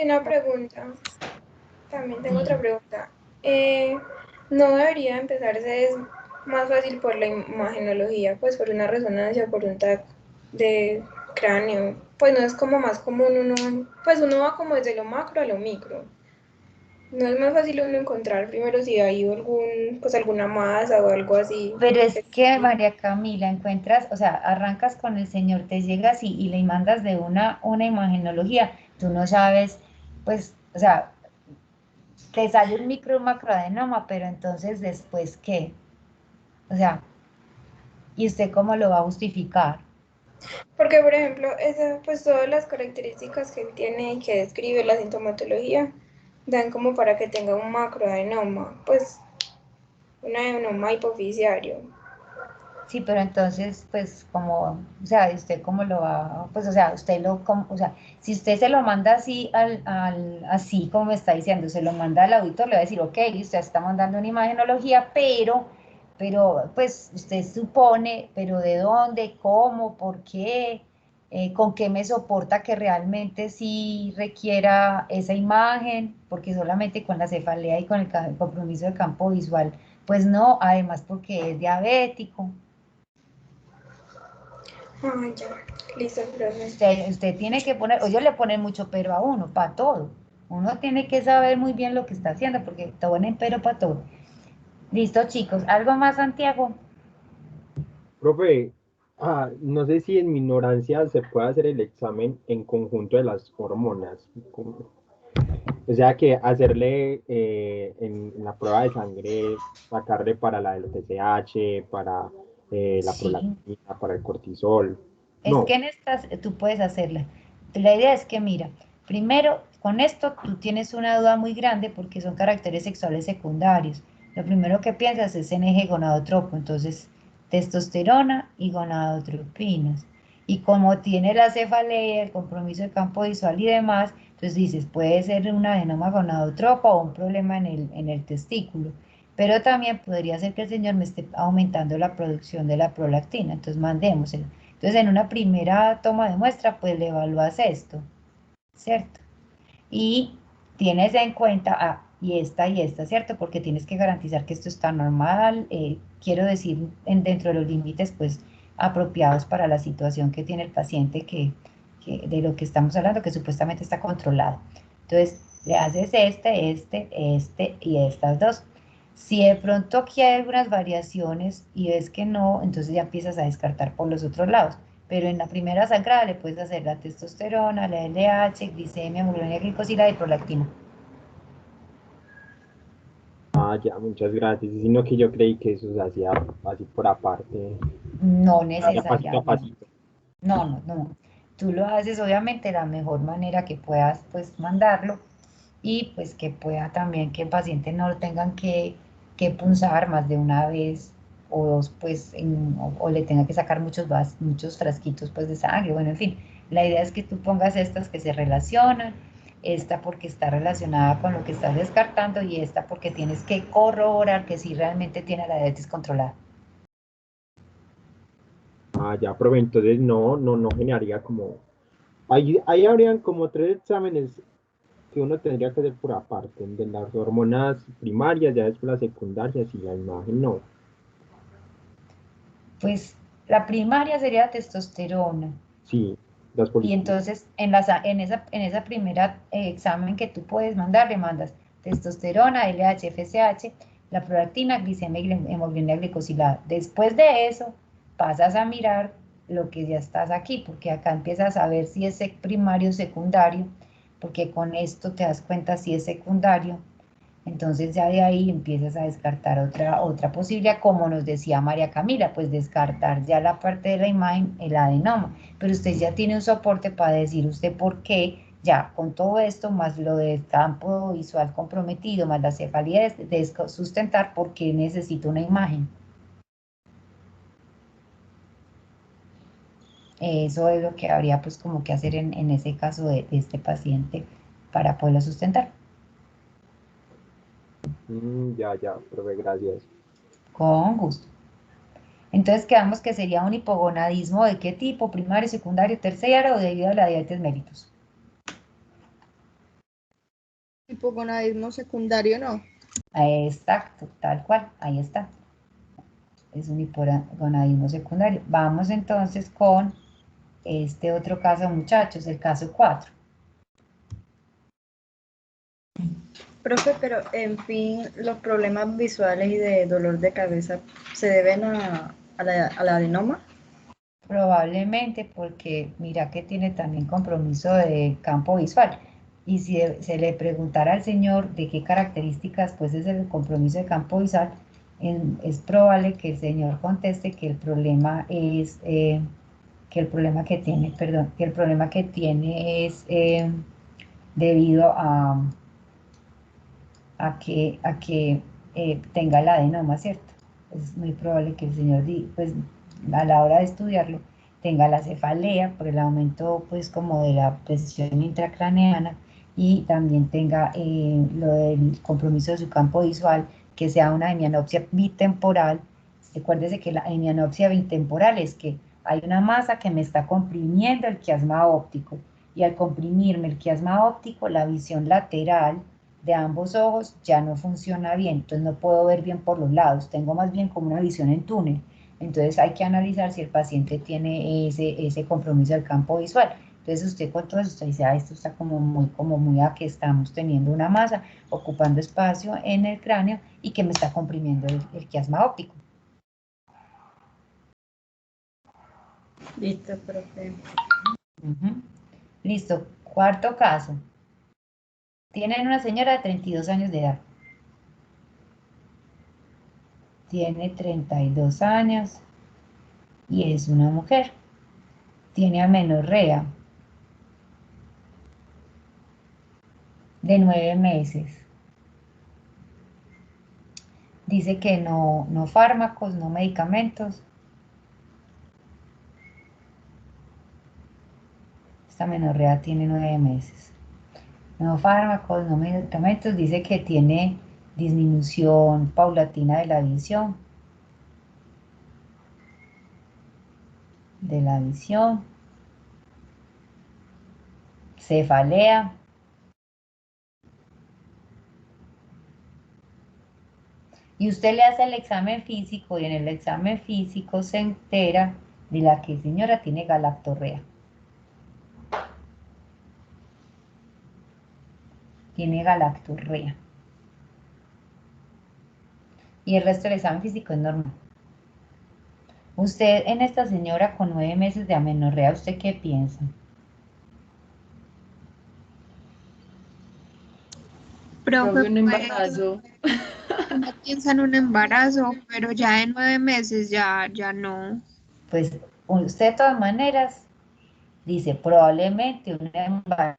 Una pregunta, también tengo Sí. otra pregunta. ¿No debería empezarse más fácil por la imagenología, pues por una resonancia, por un TAC de cráneo? Pues no es como más común pues uno va como desde lo macro a lo micro. ¿No es más fácil uno encontrar primero si hay pues alguna masa o algo así? Pero es que, María Camila, encuentras, o sea, arrancas con el Señor, te llegas y le mandas de una imagenología, tú no sabes, pues, o sea, te sale un micro macroadenoma, pero entonces después, ¿qué? O sea, ¿y usted cómo lo va a justificar? Porque, por ejemplo, pues todas las características que él tiene y que describe la sintomatología dan como para que tenga un macroadenoma, pues un adenoma hipoficiario. Sí, pero entonces, pues, como, o sea, ¿usted cómo lo va? Pues, o sea, usted o sea, si usted se lo manda así, así como me está diciendo, se lo manda al auditor, le va a decir, ok, usted está mandando una imagenología, pues, usted supone, pero ¿de dónde? ¿Cómo? ¿Por qué? ¿Con qué me soporta que realmente sí requiera esa imagen? Porque solamente con la cefalea y con el compromiso de campo visual, pues no, además porque es diabético. Ah, ya, listo, profe. Usted tiene que poner, o ellos le ponen mucho pero a uno, para todo. Uno tiene que saber muy bien lo que está haciendo, porque te ponen pero para todo. Listo, chicos. ¿Algo más, Santiago? Profe, no sé si en mi ignorancia se puede hacer el examen en conjunto de las hormonas. O sea que hacerle en la prueba de sangre, sacarle para la del TSH, para la Sí. prolactina, para el cortisol. Es No. que en estas tú puedes hacerla. La idea es que, mira, primero, con esto tú tienes una duda muy grande porque son caracteres sexuales secundarios. Lo primero que piensas es en eje gonadotropo, entonces testosterona y gonadotropinas. Y como tiene la cefalea, el compromiso de campo visual y demás, entonces dices, puede ser un adenoma gonadotropo o un problema en el testículo. Pero también podría ser que el señor me esté aumentando la producción de la prolactina, entonces mandémosela. Entonces, en una primera toma de muestra, pues le evalúas esto, ¿cierto? Y tienes en cuenta, y esta, ¿cierto? Porque tienes que garantizar que esto está normal, quiero decir, dentro de los límites, pues, apropiados para la situación que tiene el paciente, de lo que estamos hablando, que supuestamente está controlado. Entonces, le haces este y estas dos. Si de pronto aquí hay algunas variaciones y ves que no, entonces ya empiezas a descartar por los otros lados. Pero en la primera sangrada le puedes hacer la testosterona, la LH, glicemia, hemoglobina glicosilada y prolactina. Ya, muchas gracias. Sino que yo creí que eso se hacía así por aparte. No Ya pasito a necesariamente. pasito. No. Tú lo haces obviamente de la mejor manera que puedas pues mandarlo y pues que pueda también que el paciente no lo tengan que punzar más de una vez o dos pues o le tenga que sacar muchos frasquitos pues de sangre, bueno, en fin, la idea es que tú pongas estas que se relacionan, esta porque está relacionada con lo que estás descartando y esta porque tienes que corroborar que sí realmente tiene la diabetes controlada. Ya, profe, entonces no generaría como. Ahí habrían como tres exámenes que uno tendría que hacer por aparte, de las hormonas primarias, ya después las secundarias y la imagen, no. Pues la primaria sería la testosterona. Sí, las Y positivas. entonces en esa primera examen que tú puedes mandar, le mandas testosterona, LH, FSH, la prolactina, glicemia y hemoglobina glicosilada. Después de eso, pasas a mirar lo que ya estás aquí, porque acá empiezas a ver si es primario o secundario, porque con esto te das cuenta si es secundario. Entonces ya de ahí empiezas a descartar otra posibilidad, como nos decía María Camila, pues descartar ya la parte de la imagen, el adenoma. Pero usted ya tiene un soporte para decir usted por qué, ya con todo esto, más lo del campo visual comprometido, más la cefalía de sustentar por qué necesito una imagen. Eso es lo que habría pues como que hacer en ese caso de este paciente para poderlo sustentar. Ya, profe, gracias. Con gusto. Entonces quedamos que sería un hipogonadismo ¿de qué tipo? Primario, secundario, terciario o debido a la diabetes mellitus. Hipogonadismo secundario, no. Exacto, tal cual, ahí está. Es un hipogonadismo secundario. Vamos entonces con este otro caso, muchachos, el caso 4. Profe, pero en fin, los problemas visuales y de dolor de cabeza se deben a la adenoma. Probablemente porque mira que tiene también compromiso de campo visual. Y si se le preguntara al señor de qué características pues es el compromiso de campo visual, es probable que el señor conteste que el problema es que el problema que tiene, perdón, que el problema que tiene es debido a que tenga el adenoma, ¿cierto? Es muy probable que el señor, pues, a la hora de estudiarlo, tenga la cefalea por el aumento, pues, como de la precisión intracraneana y también tenga lo del compromiso de su campo visual, que sea una hemianopsia bitemporal. Recuérdese que la hemianopsia bitemporal es que hay una masa que me está comprimiendo el quiasma óptico y al comprimirme el quiasma óptico, la visión lateral de ambos ojos ya no funciona bien, entonces no puedo ver bien por los lados, tengo más bien como una visión en túnel. Entonces hay que analizar si el paciente tiene ese compromiso del campo visual. Entonces usted con todo eso, usted dice, esto está como muy a que estamos teniendo una masa ocupando espacio en el cráneo y que me está comprimiendo el quiasma óptico. Listo, profe. Listo, cuarto caso. Tienen una señora de 32 años de edad. Tiene 32 años y es una mujer. Tiene amenorrea de 9 meses. Dice que no fármacos, no medicamentos. Esta amenorrea tiene 9 meses. No fármacos, no medicamentos. Dice que tiene disminución paulatina de la visión. Cefalea. Y usted le hace el examen físico y en el examen físico se entera de la que señora tiene galactorrea. Tiene galactorrea. Y el resto del examen físico es normal. Usted en esta señora con 9 meses de amenorrea, ¿usted qué piensa? Profe, Un embarazo. uno piensa en un embarazo, pero ya de 9 meses ya no. Pues usted de todas maneras dice probablemente un embarazo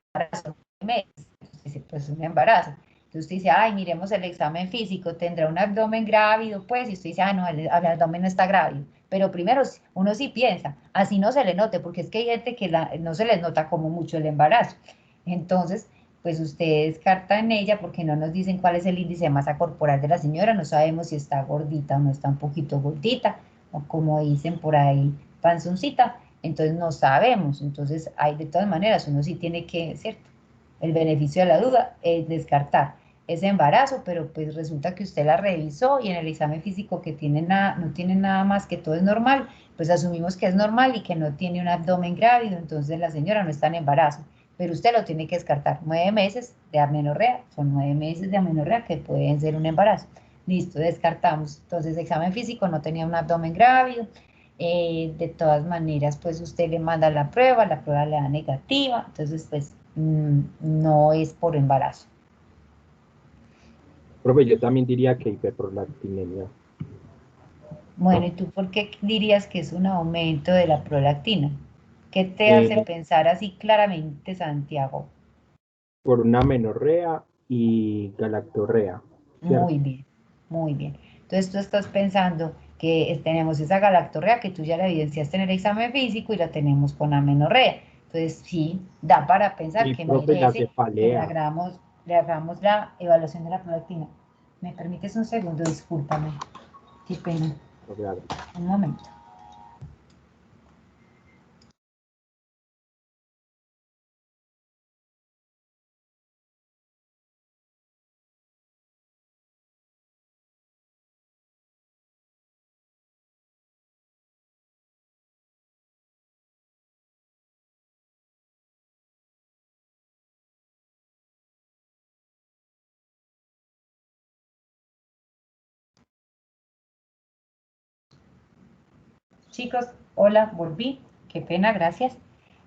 de 9 meses. Dice, pues un embarazo. Entonces usted dice, ay, miremos el examen físico, tendrá un abdomen grávido, pues, y usted dice, no, el abdomen no está grávido. Pero primero uno sí piensa, así no se le note, porque es que hay gente que no se les nota como mucho el embarazo. Entonces, pues usted descarta en ella porque no nos dicen cuál es el índice de masa corporal de la señora, no sabemos si está gordita o no está un poquito gordita, o como dicen por ahí, panzoncita, entonces no sabemos. Entonces, hay de todas maneras, uno sí tiene que, ¿cierto? El beneficio de la duda es descartar ese embarazo, pero pues resulta que usted la revisó y en el examen físico que no tiene nada más, que todo es normal, pues asumimos que es normal y que no tiene un abdomen grávido, entonces la señora no está en embarazo, pero usted lo tiene que descartar. 9 meses de amenorrea, son 9 meses de amenorrea que pueden ser un embarazo. Listo, descartamos. Entonces, examen físico, no tenía un abdomen grávido. De todas maneras, pues usted le manda la prueba le da negativa, entonces pues no es por embarazo. Profe, yo también diría que hiperprolactinemia. Bueno, ¿y tú por qué dirías que es un aumento de la prolactina? ¿Qué te hace pensar así claramente, Santiago? Por una menorrea y galactorrea. ¿cierto? Muy bien, muy bien. Entonces tú estás pensando que tenemos esa galactorrea que tú ya la evidenciaste en el examen físico y la tenemos con amenorrea. Entonces sí, da para pensar Y que profe, la merece que cefalea. le hagamos la evaluación de la prolactina. ¿Me permites un segundo? Discúlpame. Qué pena. Claro. Un momento. Chicos, hola, volví. Qué pena, gracias.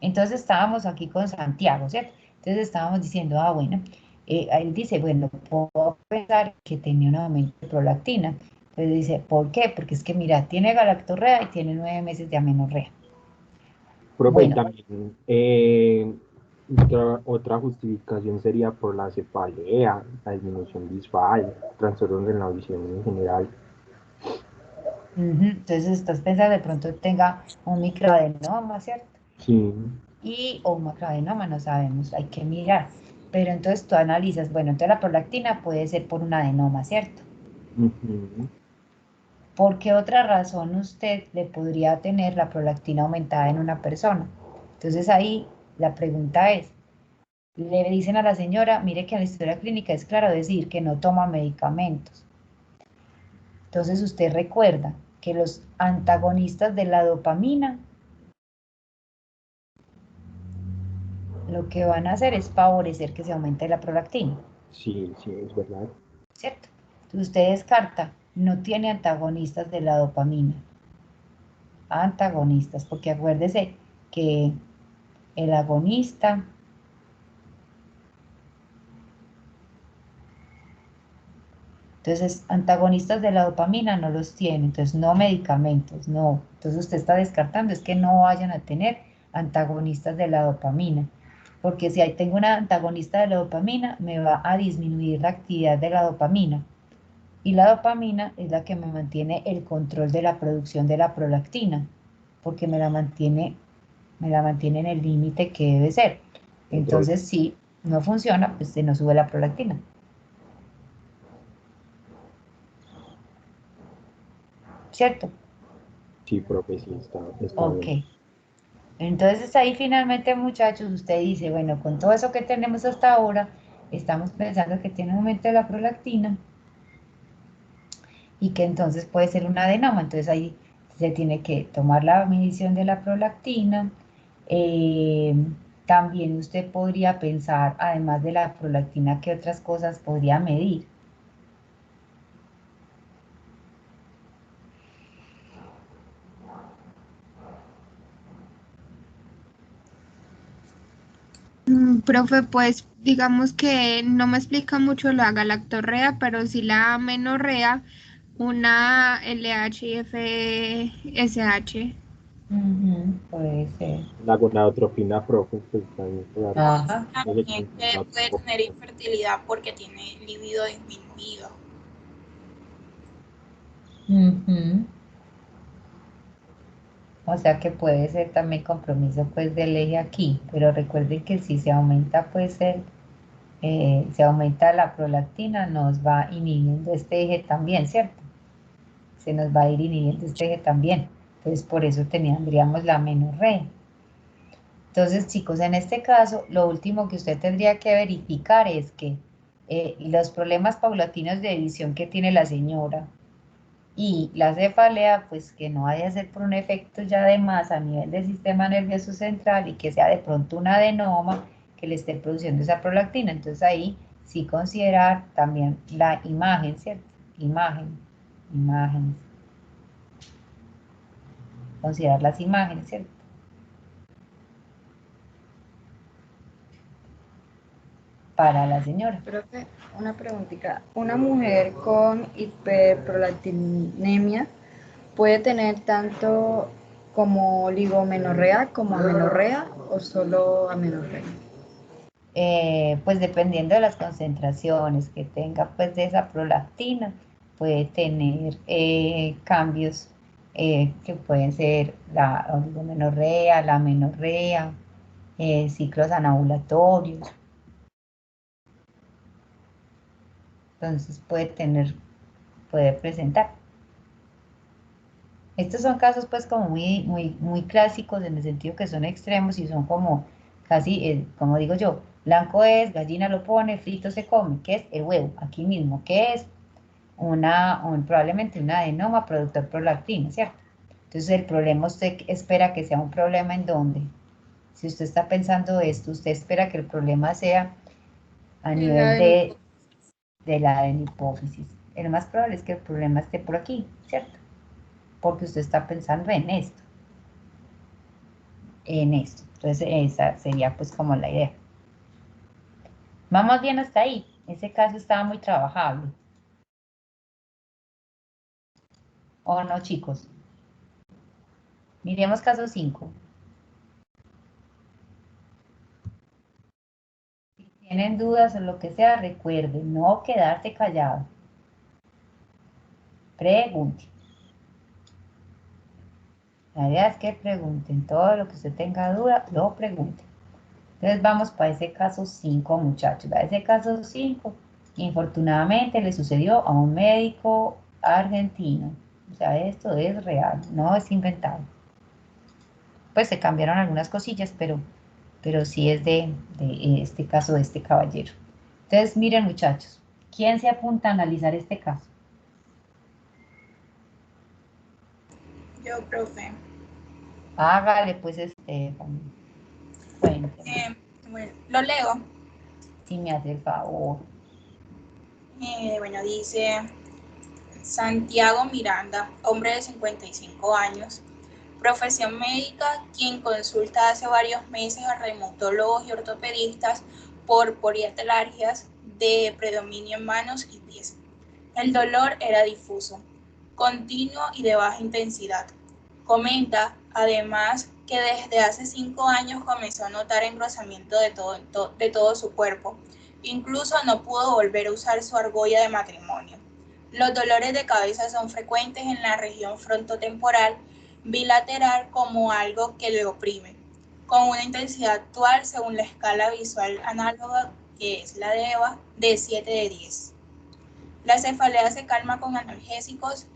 Entonces estábamos aquí con Santiago, ¿cierto? Entonces estábamos diciendo, bueno, él dice, bueno, puedo pensar que tenía un aumento de prolactina. Entonces dice, ¿por qué? Porque es que, mira, tiene galactorrea y tiene 9 meses de amenorrea. Profe, y Bueno, también otra justificación sería por la cefalea, la disminución visual, trastornos en la visión en general. entonces estás pensando de pronto tenga un microadenoma, ¿cierto? Sí. O un macroadenoma, no sabemos, hay que mirar. Pero entonces tú analizas, bueno, entonces la prolactina puede ser por un adenoma, ¿cierto? Ujú. ¿Por qué otra razón usted le podría tener la prolactina aumentada en una persona? Entonces ahí la pregunta es, le dicen a la señora, mire que en la historia clínica es claro decir que no toma medicamentos. Entonces usted recuerda que los antagonistas de la dopamina lo que van a hacer es favorecer que se aumente la prolactina, Sí, sí, es verdad. ¿cierto? Entonces usted descarta, no tiene antagonistas de la dopamina. Antagonistas, porque acuérdese que el agonista entonces, antagonistas de la dopamina no los tiene, entonces no medicamentos, no. Entonces usted está descartando, es que no vayan a tener antagonistas de la dopamina, porque si ahí tengo una antagonista de la dopamina, me va a disminuir la actividad de la dopamina. Y la dopamina es la que me mantiene el control de la producción de la prolactina, porque me la mantiene en el límite que debe ser. Entonces, si no funciona, pues se nos sube la prolactina. ¿Cierto? Sí, profe, sí, está Ok. bien. Entonces ahí finalmente, muchachos, usted dice, bueno, con todo eso que tenemos hasta ahora, estamos pensando que tiene un aumento de la prolactina y que entonces puede ser un adenoma. Entonces ahí se tiene que tomar la medición de la prolactina. Eh, También usted podría pensar, además de la prolactina, qué otras cosas podría medir. Profe, pues digamos que no me explica mucho la galactorrea, pero sí la amenorrea, una LHFSH. Puede ser. La gonadotropina, profe, pues también, claro. Ajá. No sé También que puede tener infertilidad porque tiene libido disminuido. Ujú. O sea que puede ser también compromiso pues del eje aquí, pero recuerden que si se aumenta pues se aumenta la prolactina, nos va inhibiendo este eje también, ¿cierto? Se nos va a ir inhibiendo este eje también. Entonces por eso tendríamos la menorrea. Entonces chicos, en este caso, lo último que usted tendría que verificar es que los problemas paulatinos de visión que tiene la señora, y la cefalea, pues que no vaya a ser por un efecto ya de más a nivel del sistema nervioso central y que sea de pronto un adenoma que le esté produciendo esa prolactina. Entonces ahí sí considerar también la imagen, ¿cierto? Imágenes. Considerar las imágenes, ¿cierto? para la señora. Profe, una preguntita. ¿Una mujer con hiperprolactinemia puede tener tanto como oligomenorrea como amenorrea o solo amenorrea? Pues dependiendo de las concentraciones que tenga pues de esa prolactina, puede tener cambios que pueden ser la oligomenorrea, la amenorrea, ciclos anovulatorios. Entonces puede presentar. Estos son casos pues como muy clásicos en el sentido que son extremos y son como casi, como digo yo, blanco es, gallina lo pone, frito se come, ¿qué es? El huevo, aquí mismo, ¿qué es? Probablemente un adenoma productor prolactina, ¿cierto? Entonces el problema usted espera que sea un problema en dónde. Si usted está pensando esto, usted espera que el problema sea a nivel de la adenohipófisis. El más probable es que el problema esté por aquí, ¿cierto? Porque usted está pensando en esto. Entonces esa sería pues como la idea. Vamos bien hasta ahí. Ese caso estaba muy trabajable. ¿O no, chicos? Miremos caso 5. Si tienen dudas o lo que sea, recuerden, no quedarse callado. Pregunten. La idea es que pregunten. Todo lo que usted tenga duda, lo pregunten. Entonces vamos para ese caso 5, muchachos. A ese caso 5, infortunadamente le sucedió a un médico argentino. O sea, esto es real, no es inventado. Pues se cambiaron algunas cosillas, pero sí es de este caso de este caballero. Entonces, miren, muchachos, ¿quién se apunta a analizar este caso? Yo, profe. Hágale, pues, cuénteme, Bueno, lo leo. si me hace el favor. Bueno, dice Santiago Miranda, hombre de 55 años, profesión médica, quien consulta hace varios meses a reumatólogos y ortopedistas por poliartralgias de predominio en manos y pies. El dolor era difuso, continuo y de baja intensidad. Comenta, además, que desde hace 5 años comenzó a notar engrosamiento de todo su cuerpo. Incluso no pudo volver a usar su argolla de matrimonio. Los dolores de cabeza son frecuentes en la región frontotemporal bilateral como algo que le oprime, con una intensidad actual según la escala visual análoga, que es la de EVA, de 7 de 10. La cefalea se calma con analgésicos.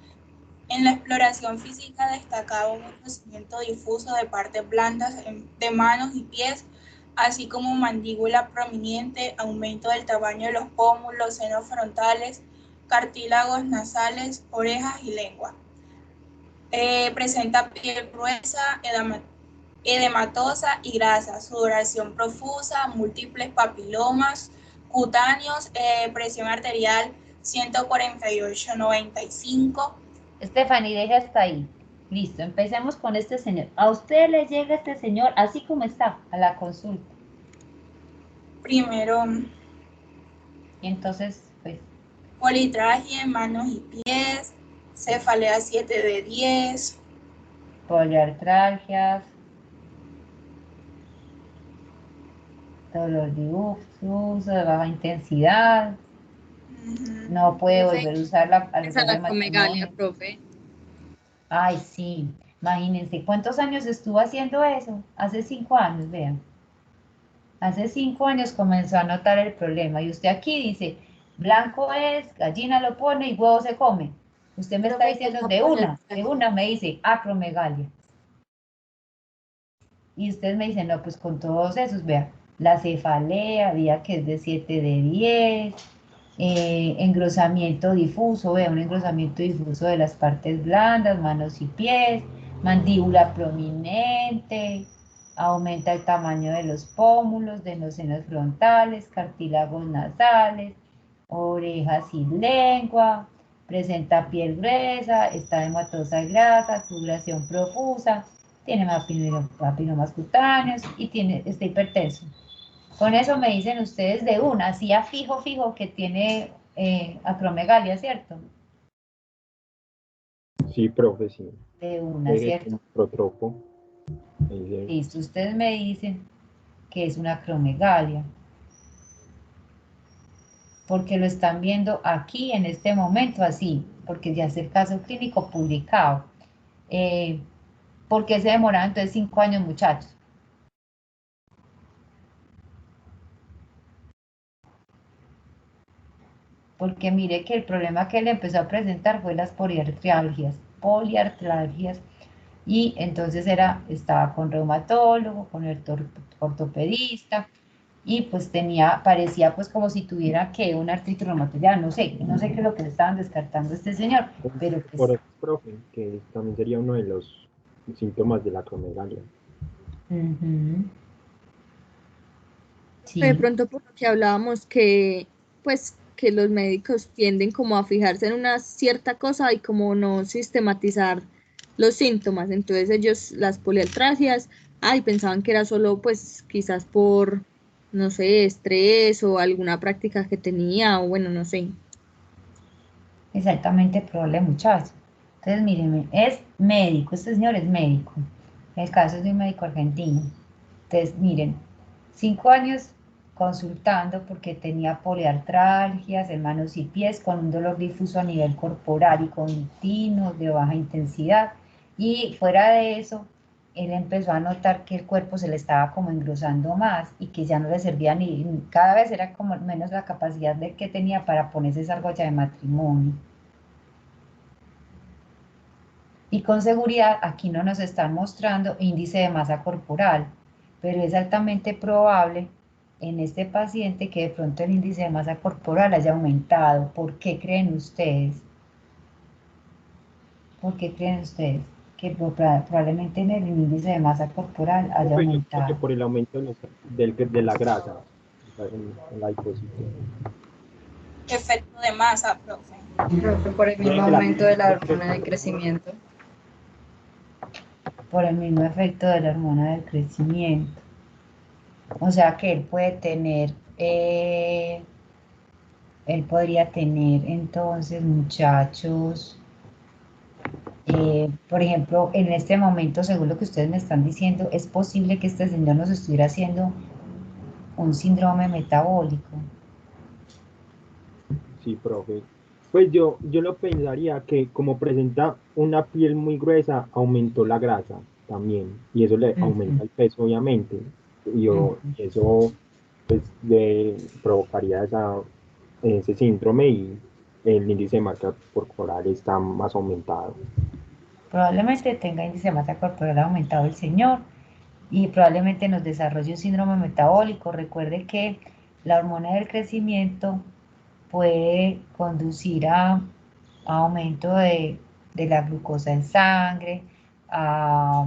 En la exploración física destacaba un engrosamiento difuso de partes blandas de manos y pies, así como mandíbula prominente, aumento del tamaño de los pómulos, senos frontales, cartílagos nasales, orejas y lengua. Presenta piel gruesa, edematosa y grasa, sudoración profusa, múltiples papilomas cutáneos, presión arterial 148/95. Stephanie, deja hasta ahí. Listo, empecemos con este señor. A usted le llega este señor así como está, a la consulta. Primero, Y entonces, pues, politragia en manos y pies, cefalea 7 de 10, poliartralgias, dolor difuso, de baja intensidad, no puede Profe, volver a usar la esa argolla de la comegalia, matrimonio. profe. Ay, sí, imagínense, ¿cuántos años estuvo haciendo eso? Hace 5 años, vean. Hace 5 años comenzó a notar el problema y usted aquí dice, blanco es, gallina lo pone y huevo se come. Usted me está diciendo de una me dice acromegalia. Y usted me dice, no, pues con todos esos, vea, la cefalea, vea que es de 7 de 10, engrosamiento difuso, vea, un engrosamiento difuso de las partes blandas, manos y pies, mandíbula prominente, aumenta el tamaño de los pómulos, de los senos frontales, cartílagos nasales, orejas y lengua, presenta piel gruesa, está hematosa y grasa, sudoración profusa, tiene papilomas cutáneos y está hipertenso. Con eso me dicen ustedes de una, así a fijo que tiene acromegalia, ¿cierto? Sí, profe, sí. De una, ¿cierto? Protropo. Listo, ustedes me dicen que es una acromegalia. Porque lo están viendo aquí en este momento así, porque ya es el caso clínico publicado. ¿Por qué se demoraron entonces 5 años, muchachos? Porque mire que el problema que él empezó a presentar fue las poliartralgias, y entonces estaba con reumatólogo, con el ortopedista, y pues parecía pues como si tuviera que una artritis reumatoidea, no sé qué es lo que le estaban descartando a este señor, pero pues... Por eso, profe, que también sería uno de los síntomas de la acromegalia. Sí. De pronto por lo que hablábamos que pues que los médicos tienden como a fijarse en una cierta cosa y como no sistematizar los síntomas, entonces ellos las poliartralgias, pensaban que era solo pues quizás por no sé, estrés o alguna práctica que tenía o bueno, no sé. Exactamente, probable, muchacho. Entonces, mírenme, es médico, este señor es médico. El caso es de un médico argentino. Entonces, miren, 5 años consultando porque tenía poliartralgias en manos y pies con un dolor difuso a nivel corporal y continuo de baja intensidad. Y fuera de eso, él empezó a notar que el cuerpo se le estaba como engrosando más y que ya no le servía cada vez era como menos la capacidad de que tenía para ponerse esa argolla de matrimonio. Y con seguridad aquí no nos están mostrando índice de masa corporal, pero es altamente probable en este paciente que de pronto el índice de masa corporal haya aumentado. ¿Por qué creen ustedes? ¿Por qué creen ustedes? Que probablemente en el índice de masa corporal haya Profe, yo creo que aumentado. por el aumento de la grasa en la disposición. Efecto de masa, profe. Profe, por el mismo aumento de la hormona de crecimiento. Por el mismo efecto de la hormona del crecimiento. O sea que él podría tener entonces, muchachos, por ejemplo, en este momento, según lo que ustedes me están diciendo, es posible que este señor nos estuviera haciendo un síndrome metabólico. Sí, profe. Pues yo lo pensaría que como presenta una piel muy gruesa, aumentó la grasa también. Y eso le aumenta el peso, obviamente. Y eso pues, provocaría ese síndrome y el índice de masa corporal está más aumentado. Probablemente tenga índice de masa corporal aumentado el señor y probablemente nos desarrolle un síndrome metabólico. Recuerde que la hormona del crecimiento puede conducir a aumento de la glucosa en sangre, a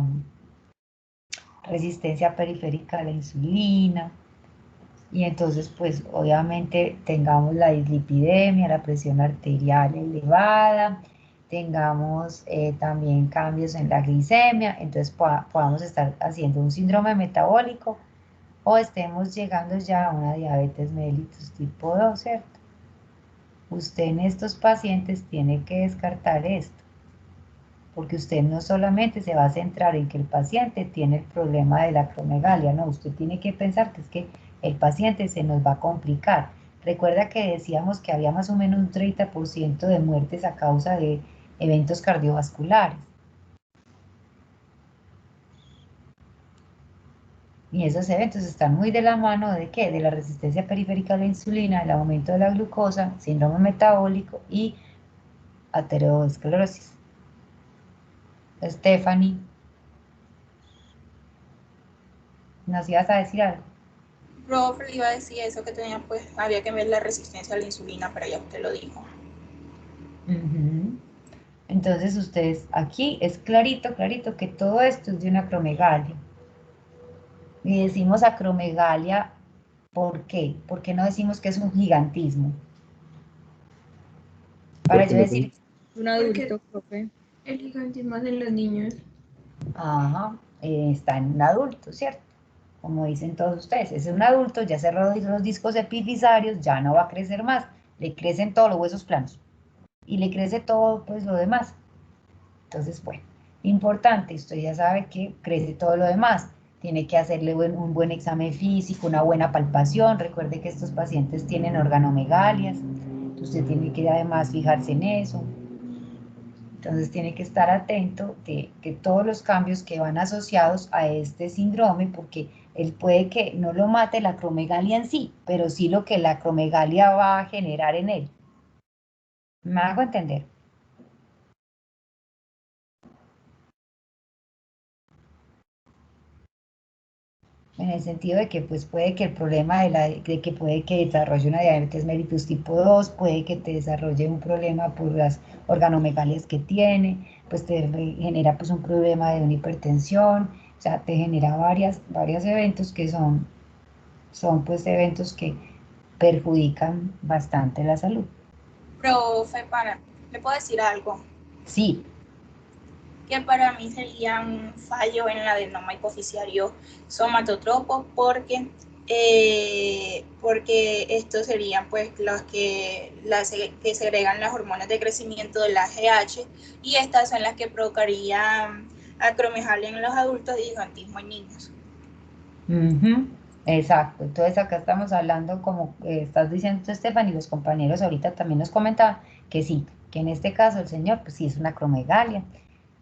resistencia periférica a la insulina, y entonces pues obviamente tengamos la dislipidemia, la presión arterial elevada, tengamos también cambios en la glicemia, entonces podamos estar haciendo un síndrome metabólico o estemos llegando ya a una diabetes mellitus tipo 2, ¿cierto? Usted en estos pacientes tiene que descartar esto, porque usted no solamente se va a centrar en que el paciente tiene el problema de la acromegalia, no, usted tiene que pensar que es que el paciente se nos va a complicar. Recuerda que decíamos que había más o menos un 30% de muertes a causa de eventos cardiovasculares. Y esos eventos están muy de la mano ¿de qué? De la resistencia periférica a la insulina, el aumento de la glucosa, síndrome metabólico y aterosclerosis. Stephanie, ¿nos ibas a decir algo? Profe, le iba a decir eso que tenía, pues había que ver la resistencia a la insulina, pero ya usted lo dijo. Entonces ustedes, aquí es clarito que todo esto es de una acromegalia. Y decimos acromegalia, ¿por qué? Porque no decimos que es un gigantismo. Para yo decir... Un adulto, profe. El gigantismo es en los niños. Ajá, está en un adulto, ¿cierto? como dicen todos ustedes, es un adulto, ya cerró los discos epifisarios, ya no va a crecer más, le crecen todos los huesos planos y le crece todo pues lo demás. Entonces, bueno, importante, usted ya sabe que crece todo lo demás, tiene que hacerle un buen examen físico, una buena palpación, recuerde que estos pacientes tienen organomegalias, usted tiene que además fijarse en eso. Entonces tiene que estar atento de que todos los cambios que van asociados a este síndrome, porque él puede que no lo mate la acromegalia en sí, pero sí lo que la acromegalia va a generar en él. ¿Me hago entender? En el sentido de que pues puede que el problema de que puede que desarrolle una diabetes mellitus tipo 2, puede que te desarrolle un problema por las organomegalias que tiene, pues te genera pues un problema de una hipertensión, o sea, te genera varios eventos que son pues eventos que perjudican bastante la salud. Profe, ¿le puedo decir algo? Sí. Que para mí sería un fallo en la adenoma hipoficiario somatotropo porque estos serían pues los que segregan las hormonas de crecimiento de la AGH y estas son las que provocarían acromegalia en los adultos y gigantismo en niños. Exacto, entonces acá estamos hablando como estás diciendo tú, Estefan, y los compañeros ahorita también nos comentaban que sí, que en este caso el señor pues sí es una acromegalia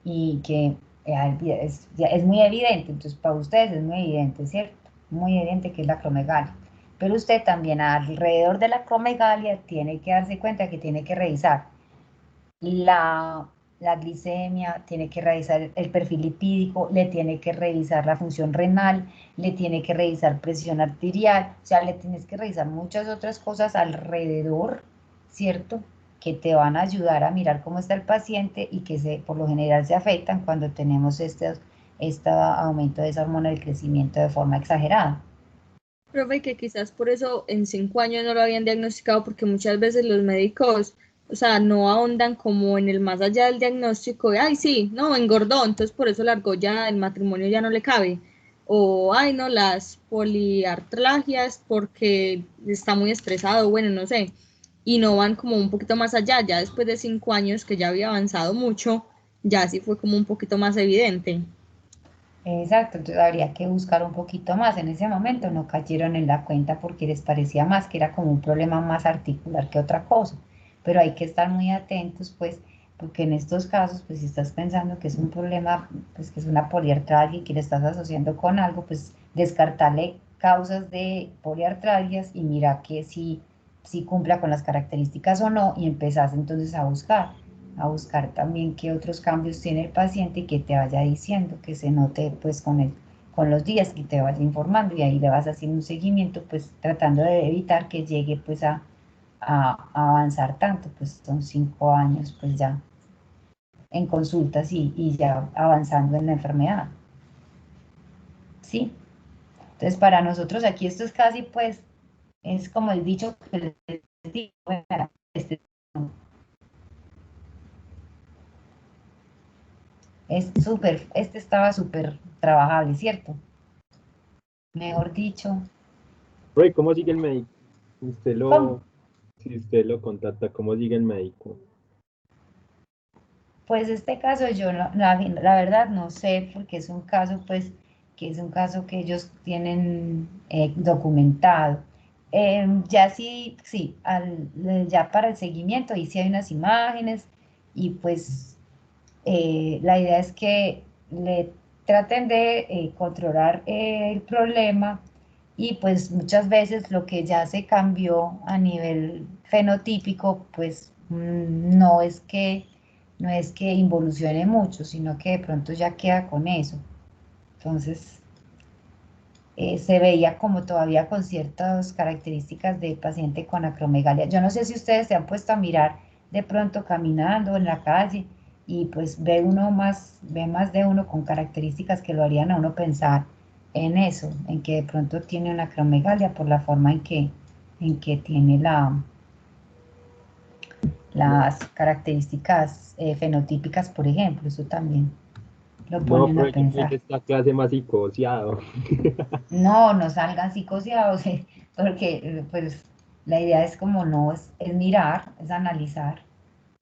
y que es muy evidente, entonces para ustedes es muy evidente, ¿cierto? Muy evidente que es la acromegalia. Pero usted también alrededor de la acromegalia tiene que darse cuenta que tiene que revisar la glicemia, tiene que revisar el perfil lipídico, le tiene que revisar la función renal, le tiene que revisar presión arterial, o sea, le tienes que revisar muchas otras cosas alrededor, ¿cierto? Que te van a ayudar a mirar cómo está el paciente y que por lo general se afectan cuando tenemos este aumento de esa hormona del crecimiento de forma exagerada. Profe, que quizás por eso en 5 años no lo habían diagnosticado, porque muchas veces los médicos, o sea, no ahondan como en el más allá del diagnóstico de, ay, sí, no, engordó, entonces por eso largó ya, el matrimonio ya no le cabe. O, ay, no, las poliartralgias porque está muy estresado, bueno, no sé. Y no van como un poquito más allá, ya después de 5 años que ya había avanzado mucho, ya sí fue como un poquito más evidente. Exacto, entonces habría que buscar un poquito más. En ese momento no cayeron en la cuenta porque les parecía más que era como un problema más articular que otra cosa. Pero hay que estar muy atentos, pues, porque en estos casos, pues, si estás pensando que es un problema, pues, que es una poliartralgia y que le estás asociando con algo, pues, descartarle causas de poliartralgias y mira que si cumpla con las características o no y empezás entonces a buscar también qué otros cambios tiene el paciente y que te vaya diciendo, que se note pues con los días, que te vaya informando y ahí le vas haciendo un seguimiento pues tratando de evitar que llegue pues a avanzar tanto, pues son 5 años pues ya en consultas y ya avanzando en la enfermedad. ¿Sí? Entonces para nosotros aquí esto es casi pues, es como el dicho que les digo, este estaba súper trabajable, ¿cierto? Mejor dicho. Roy, ¿cómo sigue el médico? ¿Cómo? Si usted lo contacta, ¿cómo sigue el médico? Pues este caso yo la verdad no sé, porque es un caso pues que es un caso que ellos tienen documentado. Ya sí, ya para el seguimiento, ahí sí hay unas imágenes y pues la idea es que le traten de controlar el problema y pues muchas veces lo que ya se cambió a nivel fenotípico pues no es que involucione mucho, sino que de pronto ya queda con eso. Entonces se veía como todavía con ciertas características de paciente con acromegalia. Yo no sé si ustedes se han puesto a mirar de pronto caminando en la calle y pues ve más de uno con características que lo harían a uno pensar en eso, en que de pronto tiene una acromegalia por la forma en que tiene las características fenotípicas, por ejemplo, eso también. lo No, ponen a profe, yo pensar. en esta clase más psicoseado. No, no salgan psicoseados, porque pues la idea es como no, es mirar, es analizar.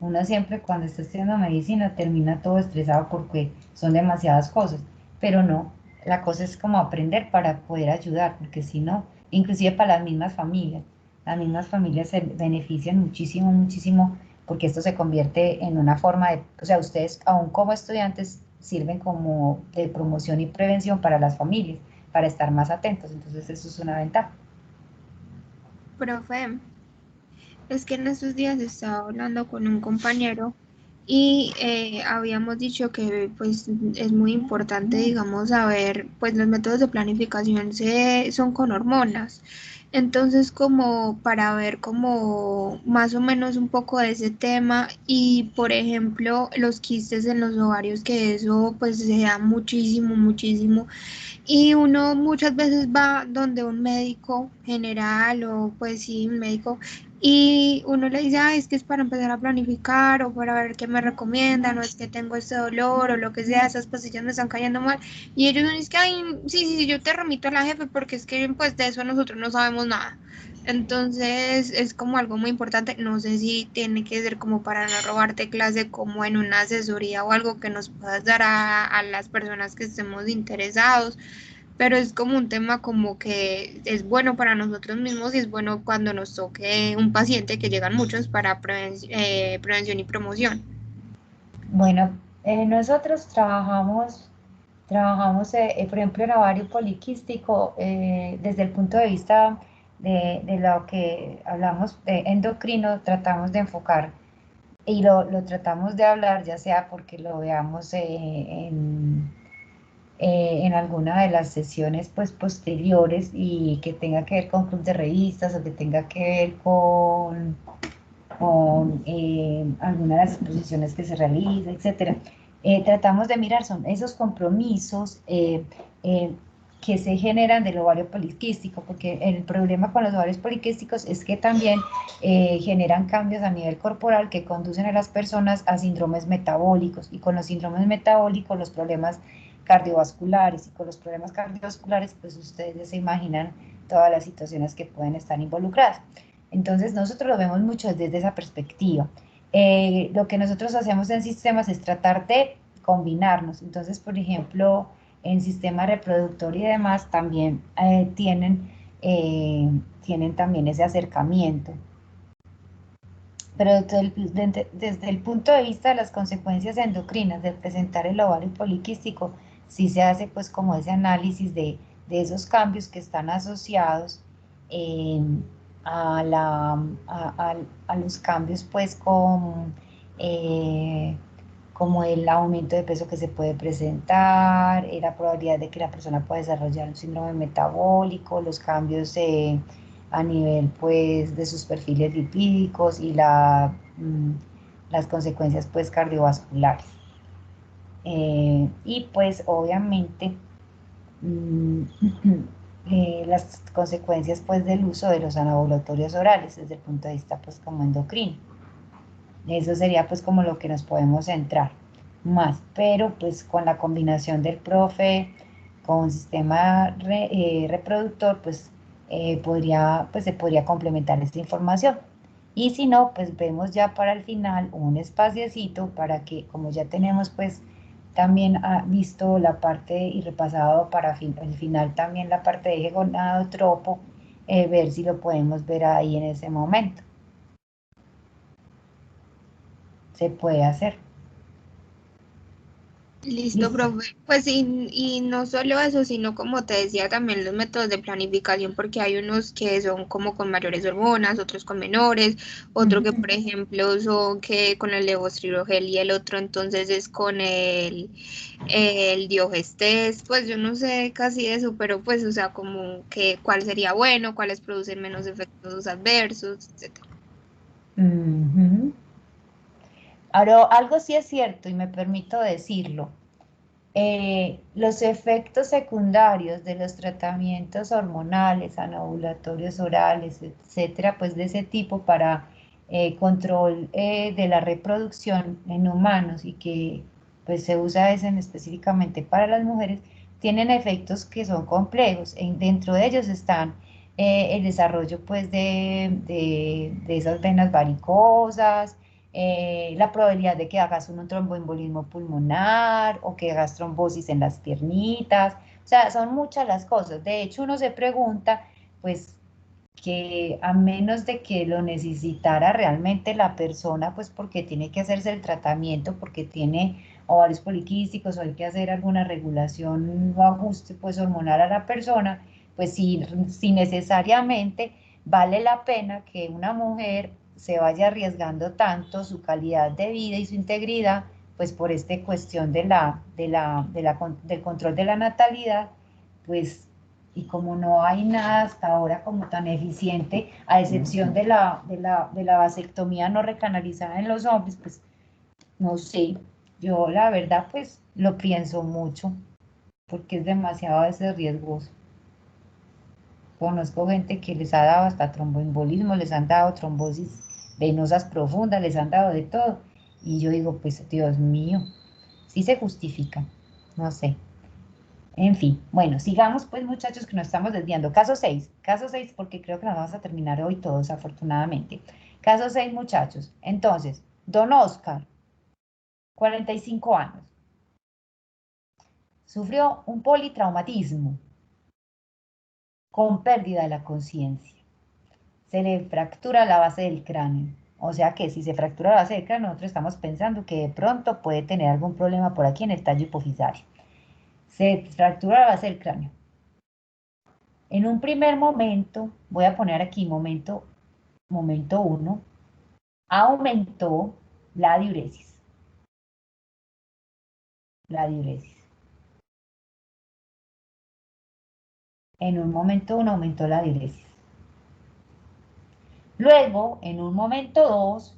Uno siempre cuando está estudiando medicina termina todo estresado porque son demasiadas cosas, pero no, la cosa es como aprender para poder ayudar, porque si no, inclusive para las mismas familias se benefician muchísimo, muchísimo, porque esto se convierte en una forma de, o sea, ustedes aún como estudiantes sirven como de promoción y prevención para las familias, para estar más atentos, entonces eso es una ventaja. Profe, es que en estos días estaba hablando con un compañero y habíamos dicho que pues es muy importante, digamos, saber, pues los métodos de planificación son con hormonas. Entonces, como para ver como más o menos un poco de ese tema y, por ejemplo, los quistes en los ovarios, que eso pues se da muchísimo, muchísimo. Y uno muchas veces va donde un médico general o pues sí, un médico, y uno le dice, "Ay, es que es para empezar a planificar o para ver qué me recomiendan, o es que tengo este dolor o lo que sea, esas pastillas me están cayendo mal". Y ellos dicen, que, "Ay, sí, sí, sí, yo te remito a la jefe porque es que pues de eso nosotros no sabemos nada". Entonces es como algo muy importante. No sé si tiene que ser como para no robarte clase, como en una asesoría o algo que nos puedas dar a las personas que estemos interesados, pero es como un tema como que es bueno para nosotros mismos y es bueno cuando nos toque un paciente, que llegan muchos para prevención y promoción. Bueno, nosotros trabajamos por ejemplo, en ovario poliquístico desde el punto de vista de lo que hablamos de endocrino, tratamos de enfocar y lo tratamos de hablar, ya sea porque lo veamos en alguna de las sesiones pues, posteriores y que tenga que ver con club de revistas o que tenga que ver con alguna de las exposiciones que se realiza, etcétera. Tratamos de mirar, son esos compromisos que se generan del ovario poliquístico, porque el problema con los ovarios poliquísticos es que también generan cambios a nivel corporal que conducen a las personas a síndromes metabólicos, y con los síndromes metabólicos los problemas cardiovasculares, y con los problemas cardiovasculares pues ustedes ya se imaginan todas las situaciones que pueden estar involucradas. Entonces nosotros lo vemos mucho desde esa perspectiva. Lo que nosotros hacemos en sistemas es tratar de combinarnos. Entonces, por ejemplo, en sistema reproductor y demás también tienen también ese acercamiento. Pero desde el punto de vista de las consecuencias endocrinas de presentar el ovario poliquístico, sí se hace pues como ese análisis de esos cambios que están asociados eh, a, a los cambios pues como el aumento de peso que se puede presentar, la probabilidad de que la persona pueda desarrollar un síndrome metabólico, los cambios a nivel pues de sus perfiles lipídicos y las consecuencias pues cardiovasculares. Y pues obviamente las consecuencias pues del uso de los anovulatorios orales desde el punto de vista pues como endocrino. Eso sería pues como lo que nos podemos centrar más, pero pues con la combinación del profe con sistema reproductor pues, se podría complementar esta información. Y si no, pues vemos ya para el final un espaciecito para que, como ya tenemos pues también visto la parte y repasado para el final también la parte de eje gonadotropo, ver si lo podemos ver ahí en ese momento. Se puede hacer. Listo, profe. Pues y no solo eso, sino como te decía, también los métodos de planificación, porque hay unos que son como con mayores hormonas, otros con menores, otro que por ejemplo son que con el levostirogal y el otro entonces es con el diogestés. Pues yo no sé casi eso, pero pues o sea, como que cuál sería bueno, cuáles producen menos efectos adversos, etcétera. Ahora, algo sí es cierto y me permito decirlo. Los efectos secundarios de los tratamientos hormonales, anovulatorios orales, etcétera, pues de ese tipo para control de la reproducción en humanos y que pues se usa específicamente para las mujeres, tienen efectos que son complejos. Dentro de ellos están el desarrollo pues de esas venas varicosas, la probabilidad de que hagas un tromboembolismo pulmonar o que hagas trombosis en las piernitas. O sea, son muchas las cosas. De hecho, uno se pregunta, pues, que a menos de que lo necesitara realmente la persona, pues porque tiene que hacerse el tratamiento, porque tiene ovarios poliquísticos o hay que hacer alguna regulación o ajuste pues hormonal a la persona, pues si necesariamente vale la pena que una mujer se vaya arriesgando tanto su calidad de vida y su integridad, pues por esta cuestión del control de la natalidad, pues, y como no hay nada hasta ahora como tan eficiente, a excepción de la vasectomía no recanalizada en los hombres, pues no sé, yo la verdad pues lo pienso mucho, porque es demasiado a veces riesgoso. Conozco gente que les ha dado hasta tromboembolismo, les han dado trombosis venosas profundas, les han dado de todo. Y yo digo, pues Dios mío, sí se justifica, no sé. En fin, bueno, sigamos pues muchachos que nos estamos desviando. Caso 6 porque creo que nos vamos a terminar hoy todos afortunadamente. Caso 6 muchachos. Entonces, don Oscar, 45 años, sufrió un politraumatismo con pérdida de la conciencia. Se le fractura la base del cráneo. O sea que si se fractura la base del cráneo, nosotros estamos pensando que de pronto puede tener algún problema por aquí en el tallo hipofisario. Se fractura la base del cráneo. En un primer momento, voy a poner aquí momento 1, aumentó la diuresis. La diuresis. En un momento 1 aumentó la diuresis. Luego, en un momento 2,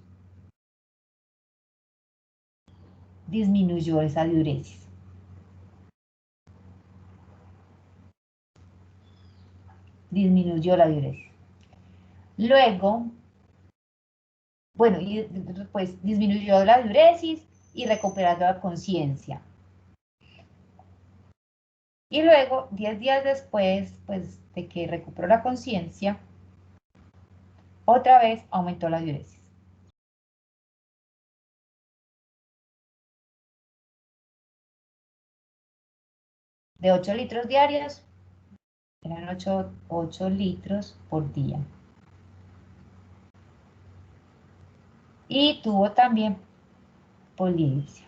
disminuyó esa diuresis. Disminuyó la diuresis. Luego, bueno, y pues disminuyó la diuresis y recuperando la conciencia. Y luego, 10 días después, pues, de que recuperó la conciencia, otra vez aumentó la diuresis. De 8 litros diarios, eran 8 litros por día. Y tuvo también polidipsia.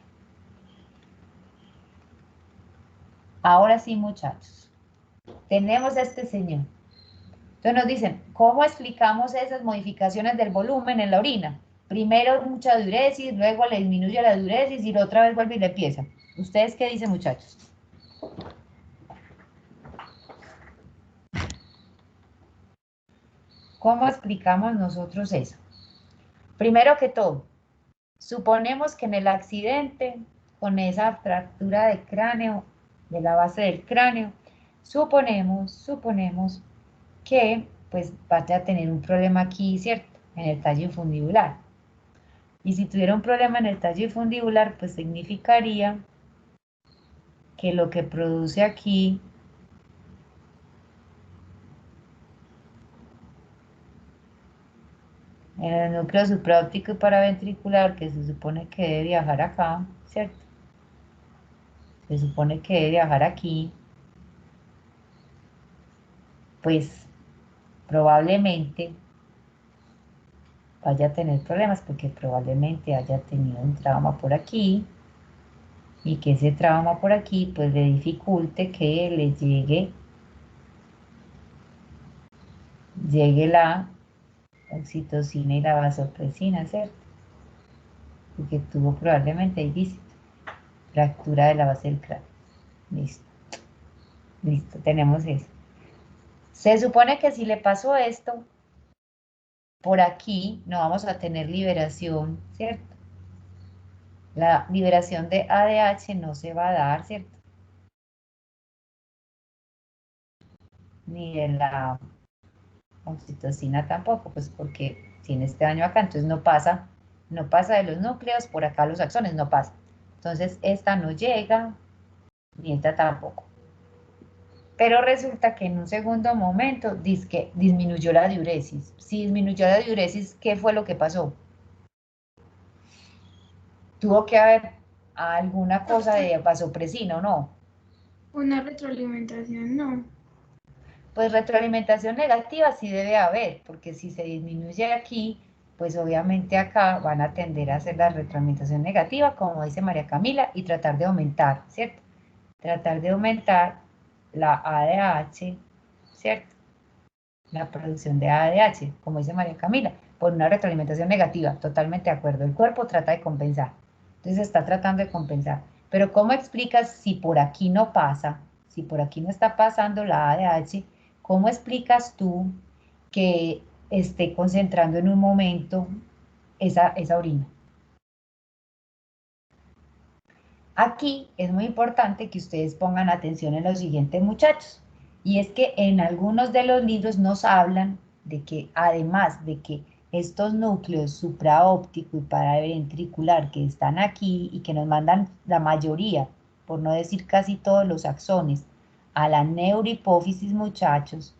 Ahora sí, muchachos, tenemos a este señor. Entonces nos dicen, ¿cómo explicamos esas modificaciones del volumen en la orina? Primero mucha diuresis, luego le disminuye la diuresis y otra vez vuelve y le empieza. ¿Ustedes qué dicen, muchachos? ¿Cómo explicamos nosotros eso? Primero que todo, suponemos que en el accidente, con esa fractura de cráneo, de la base del cráneo, suponemos que pues vaya a tener un problema aquí, ¿cierto? En el tallo infundibular. Y si tuviera un problema en el tallo infundibular, pues significaría que lo que produce aquí en el núcleo supraóptico y paraventricular, que se supone que debe viajar acá, ¿cierto? Se supone que debe viajar aquí, pues probablemente vaya a tener problemas porque probablemente haya tenido un trauma por aquí y que ese trauma por aquí pues le dificulte que le llegue la oxitocina y la vasopresina, ¿cierto? Porque tuvo probablemente, ahí dice, fractura de la base del cráneo. Listo. Listo, tenemos eso. Se supone que si le pasó esto, por aquí no vamos a tener liberación, ¿cierto? La liberación de ADH no se va a dar, ¿cierto? Ni de la oxitocina tampoco, pues porque tiene este daño acá, entonces no pasa de los núcleos, por acá los axones no pasa. Entonces, esta no llega, ni esta tampoco. Pero resulta que en un segundo momento que disminuyó la diuresis. Si disminuyó la diuresis, ¿qué fue lo que pasó? Tuvo que haber alguna cosa de vasopresina, ¿o no? Una retroalimentación, no. Pues retroalimentación negativa sí debe haber, porque si se disminuye aquí, pues obviamente acá van a tender a hacer la retroalimentación negativa, como dice María Camila, y tratar de aumentar, ¿cierto? Tratar de aumentar la ADH, ¿cierto? La producción de ADH, como dice María Camila, por una retroalimentación negativa, totalmente de acuerdo. El cuerpo trata de compensar, entonces está tratando de compensar. Pero ¿cómo explicas si por aquí no pasa, si por aquí no está pasando la ADH, cómo explicas tú que esté concentrando en un momento esa orina? Aquí es muy importante que ustedes pongan atención en lo siguiente, muchachos, y es que en algunos de los libros nos hablan de que además de que estos núcleos supraóptico y paraventricular que están aquí y que nos mandan la mayoría, por no decir casi todos los axones, a la neurohipófisis, muchachos,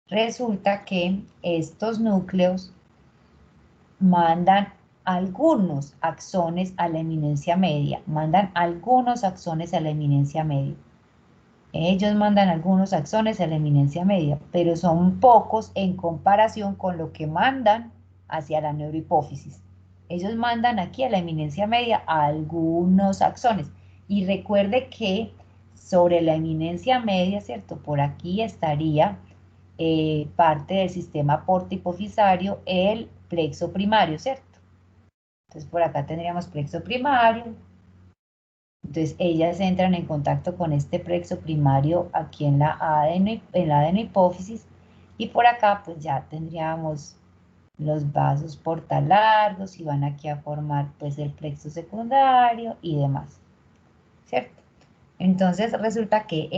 resulta que estos núcleos mandan algunos axones a la eminencia media, mandan algunos axones a la eminencia media. Ellos mandan algunos axones a la eminencia media, pero son pocos en comparación con lo que mandan hacia la neurohipófisis. Ellos mandan aquí a la eminencia media algunos axones. Y recuerde que sobre la eminencia media, ¿cierto? Por aquí estaría parte del sistema portohipofisario, el plexo primario, ¿cierto? Entonces por acá tendríamos plexo primario. Entonces ellas entran en contacto con este plexo primario aquí en la adenohipófisis, y por acá pues ya tendríamos los vasos portalargos y van aquí a formar pues el plexo secundario y demás, ¿cierto? Entonces resulta que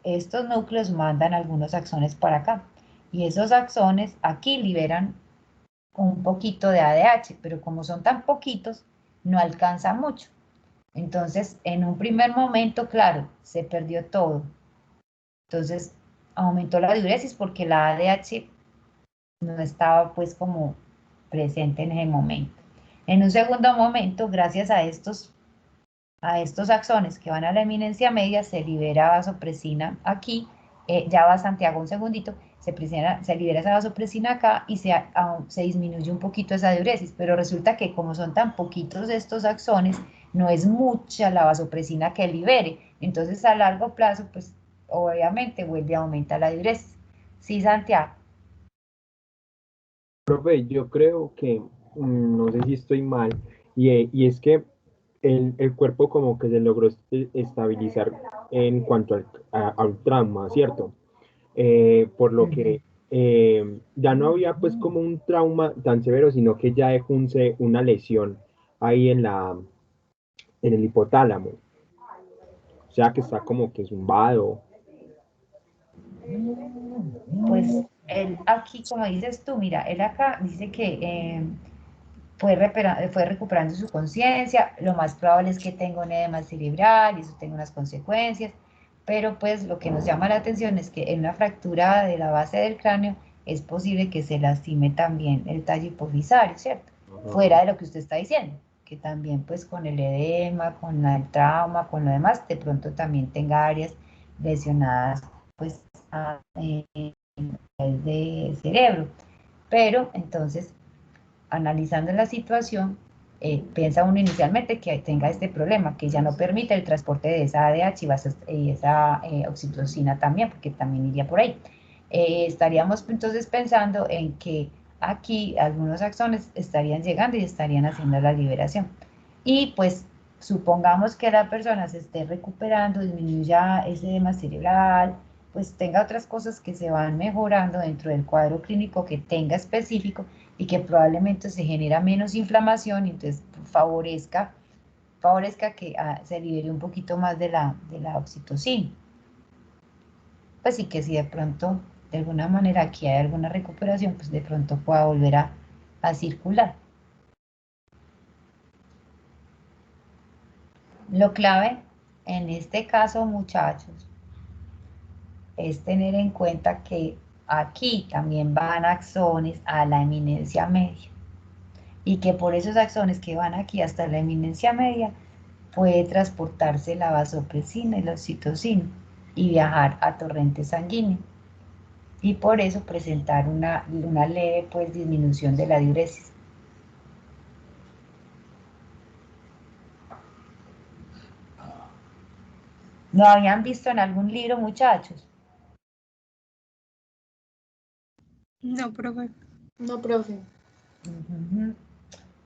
estos núcleos mandan algunos axones para acá, y esos axones aquí liberan un poquito de ADH, pero como son tan poquitos, no alcanza mucho. Entonces, en un primer momento, claro, se perdió todo. Entonces, aumentó la diuresis porque la ADH no estaba pues como presente en ese momento. En un segundo momento, gracias a estos axones que van a la eminencia media, se libera vasopresina aquí. Ya va Santiago un segundito. Se libera esa vasopresina acá y se disminuye un poquito esa diuresis, pero resulta que como son tan poquitos estos axones, no es mucha la vasopresina que libere, entonces a largo plazo, pues obviamente vuelve a aumentar la diuresis. ¿Sí, Santiago? Profe, yo creo que, no sé si estoy mal, y es que el cuerpo como que se logró estabilizar en cuanto al trauma, ¿cierto? Por lo que ya no había pues como un trauma tan severo, sino que ya dejó una lesión ahí en el hipotálamo. O sea que está como que zumbado. Pues él aquí, como dices tú, mira, él acá dice que fue recuperando su conciencia, lo más probable es que tenga un edema cerebral y eso tenga unas consecuencias, pero pues lo que nos llama la atención es que en una fractura de la base del cráneo es posible que se lastime también el tallo hipofisario, ¿cierto? Fuera de lo que usted está diciendo, que también pues con el edema, con el trauma, con lo demás, de pronto también tenga áreas lesionadas pues de cerebro. Pero entonces, analizando la situación, piensa uno inicialmente que tenga este problema, que ya no permite el transporte de esa ADH y esa oxitocina también, porque también iría por ahí. Estaríamos entonces pensando en que aquí algunos axones estarían llegando y estarían haciendo la liberación. Y pues supongamos que la persona se esté recuperando, disminuya ese edema cerebral, pues tenga otras cosas que se van mejorando dentro del cuadro clínico que tenga específico, y que probablemente se genera menos inflamación y entonces favorezca que se libere un poquito más de la oxitocina. Pues sí, que si de pronto de alguna manera aquí hay alguna recuperación, pues de pronto pueda volver a circular. Lo clave en este caso, muchachos, es tener en cuenta que aquí también van axones a la eminencia media y que por esos axones que van aquí hasta la eminencia media puede transportarse la vasopresina y la oxitocina y viajar a torrente sanguíneo y por eso presentar una leve pues disminución de la diuresis. ¿Lo habían visto en algún libro, muchachos? No, profe. No, profe.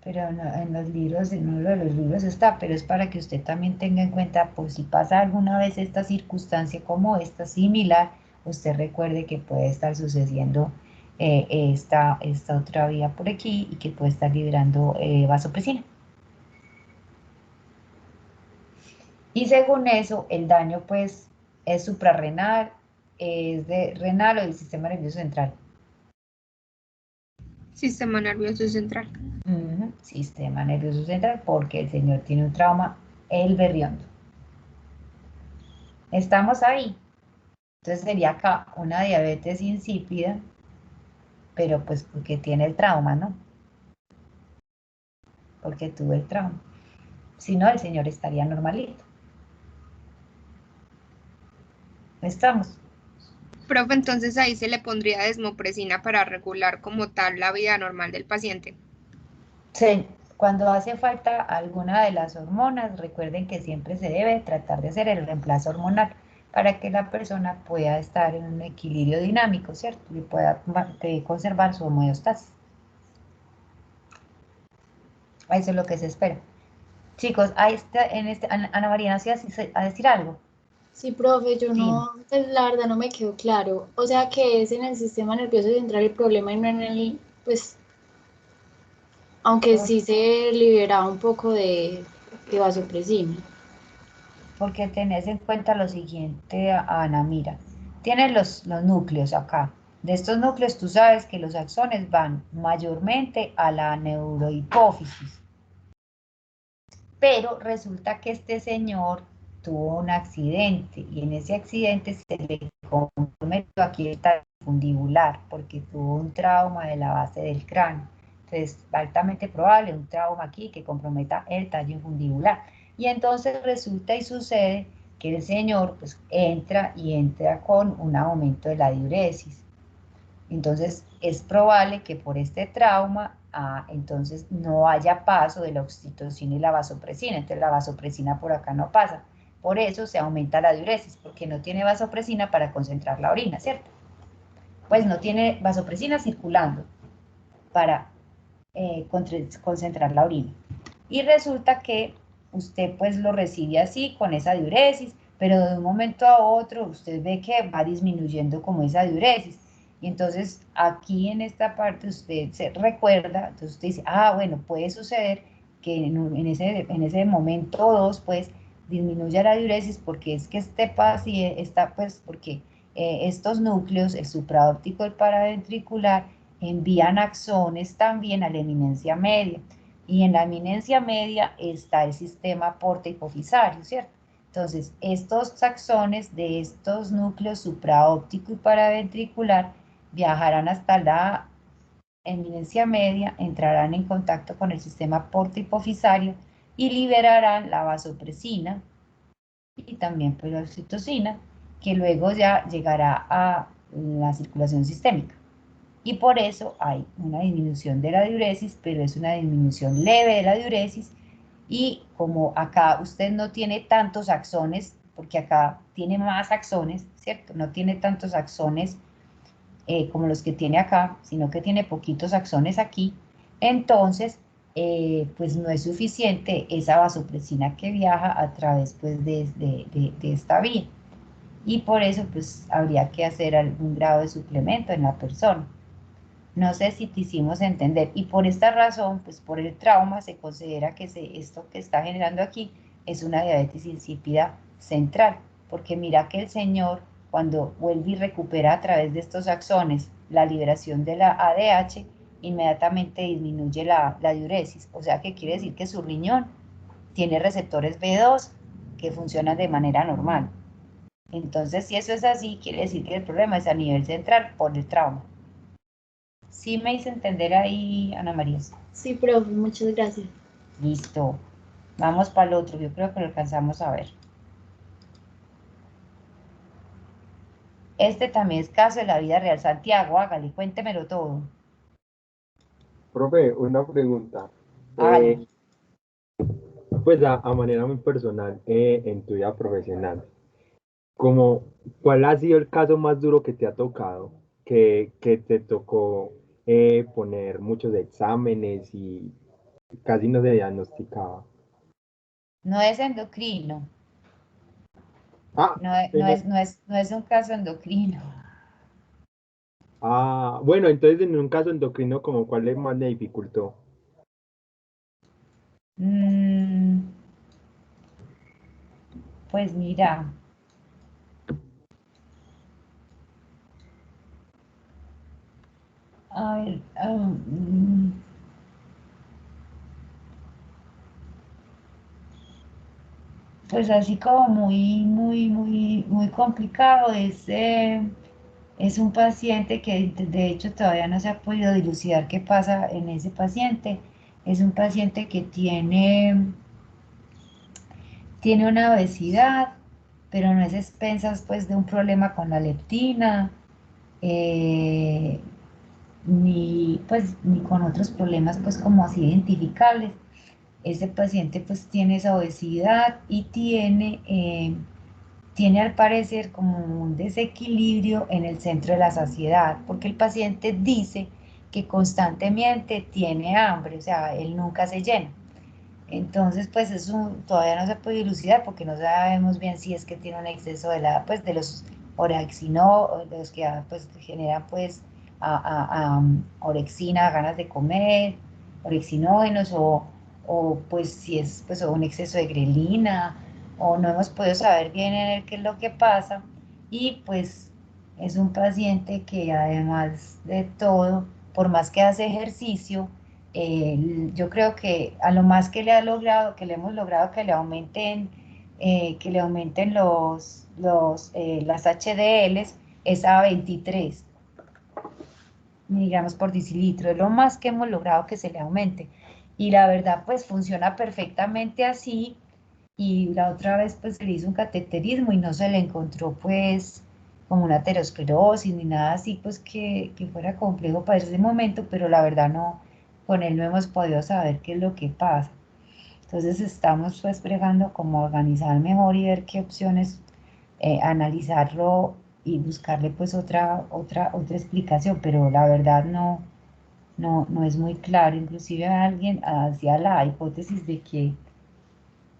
Pero no, en los libros, en uno de los libros está, pero es para que usted también tenga en cuenta, por si pasa alguna vez esta circunstancia como esta, similar, usted recuerde que puede estar sucediendo esta otra vía por aquí y que puede estar liberando vasopresina. Y según eso, el daño pues es suprarrenal, es de renal o del sistema nervioso central. Sistema nervioso central. Sistema nervioso central, porque el señor tiene un trauma, el berriondo. Estamos ahí. Entonces sería acá una diabetes insípida, pero pues porque tiene el trauma, ¿no? Porque tuvo el trauma. Si no, el señor estaría normalito. ¿Estamos? Profe, entonces ahí se le pondría desmopresina para regular como tal la vida normal del paciente. Sí, cuando hace falta alguna de las hormonas, recuerden que siempre se debe tratar de hacer el reemplazo hormonal para que la persona pueda estar en un equilibrio dinámico, ¿cierto? Y pueda conservar su homeostasis. Eso es lo que se espera. Chicos, Ana María, ¿no a decir algo? Sí, profe, yo Sí. no, pues la verdad no me quedó claro. O sea que es en el sistema nervioso central el problema y no en el, pues, aunque sí se liberaba un poco de vasopresina. Porque tenés en cuenta lo siguiente, Ana, mira, tienes los núcleos acá. De estos núcleos tú sabes que los axones van mayormente a la neurohipófisis. Pero resulta que este señor tuvo un accidente y en ese accidente se le comprometió aquí el tallo fundibular porque tuvo un trauma de la base del cráneo. Entonces, altamente probable un trauma aquí que comprometa el tallo fundibular. Y entonces resulta y sucede que el señor pues entra con un aumento de la diuresis. Entonces es probable que por este trauma entonces no haya paso de la oxitocina y la vasopresina, entonces la vasopresina por acá no pasa. Por eso se aumenta la diuresis, porque no tiene vasopresina para concentrar la orina, ¿cierto? Pues no tiene vasopresina circulando para concentrar la orina. Y resulta que usted pues lo recibe así, con esa diuresis, pero de un momento a otro usted ve que va disminuyendo como esa diuresis. Y entonces aquí en esta parte usted se recuerda, entonces usted dice, bueno, puede suceder que en ese momento 2 pues disminuya la diuresis porque es que este paciente está pues porque estos núcleos, el supraóptico y el paraventricular, envían axones también a la eminencia media. Y en la eminencia media está el sistema porta hipofisario, ¿cierto? Entonces, estos axones de estos núcleos supraóptico y paraventricular viajarán hasta la eminencia media, entrarán en contacto con el sistema porta hipofisario y liberarán la vasopresina y también pues, la oxitocina, que luego ya llegará a la circulación sistémica. Y por eso hay una disminución de la diuresis, pero es una disminución leve de la diuresis. Y como acá usted no tiene tantos axones, porque acá tiene más axones, ¿cierto? No tiene tantos axones como los que tiene acá, sino que tiene poquitos axones aquí. Entonces, pues no es suficiente esa vasopresina que viaja a través pues, de esta vía. Y por eso pues habría que hacer algún grado de suplemento en la persona. No sé si te hicimos entender. Y por esta razón, pues por el trauma, se considera que esto que está generando aquí es una diabetes insípida central. Porque mira que el señor, cuando vuelve y recupera a través de estos axones la liberación de la ADH, inmediatamente disminuye la diuresis. O sea que quiere decir que su riñón tiene receptores B2 que funcionan de manera normal. Entonces, si eso es así, quiere decir que el problema es a nivel central por el trauma. ¿Sí me hice entender ahí, Ana María? Sí, profe, muchas gracias. Listo. Vamos para el otro, yo creo que lo alcanzamos a ver. Este también es caso de la vida real. Santiago, hágale, cuéntemelo todo. Profe, una pregunta. Hágale. Pues a manera muy personal, en tu vida profesional, como, ¿cuál ha sido el caso más duro que te ha tocado? Que te tocó poner muchos exámenes y casi no se diagnosticaba. No es endocrino. Ah, No es un caso endocrino. bueno, entonces en un caso endocrino, como ¿cuál es más le dificultó? Pues mira. A ver, pues así como muy complicado es un paciente que de hecho todavía no se ha podido dilucidar qué pasa en ese paciente. Es un paciente que tiene una obesidad, pero no es expensas pues de un problema con la leptina, eh, ni con otros problemas pues como así identificables. Ese paciente pues tiene esa obesidad y tiene al parecer como un desequilibrio en el centro de la saciedad, porque el paciente dice que constantemente tiene hambre, o sea, él nunca se llena. Entonces, pues eso todavía no se puede dilucidar porque no sabemos bien si es que tiene un exceso pues, de los orexino, de los que pues, generan pues orexina, ganas de comer, orexinógenos, o pues si es pues un exceso de grelina, o no hemos podido saber bien en él qué es lo que pasa. Y pues es un paciente que además de todo, por más que hace ejercicio, yo creo que a lo más que le hemos logrado que le aumenten las HDLs es a 23 miligramos por decilitro, es lo más que hemos logrado que se le aumente. Y la verdad, pues funciona perfectamente así. Y la otra vez, pues se le hizo un cateterismo y no se le encontró, pues, como una aterosclerosis ni nada así, pues que fuera complejo para ese momento, pero la verdad no, con él no hemos podido saber qué es lo que pasa. Entonces estamos pues bregando como organizar mejor y ver qué opciones, analizarlo y buscarle pues otra explicación, pero la verdad no es muy claro. Inclusive alguien hacía la hipótesis de que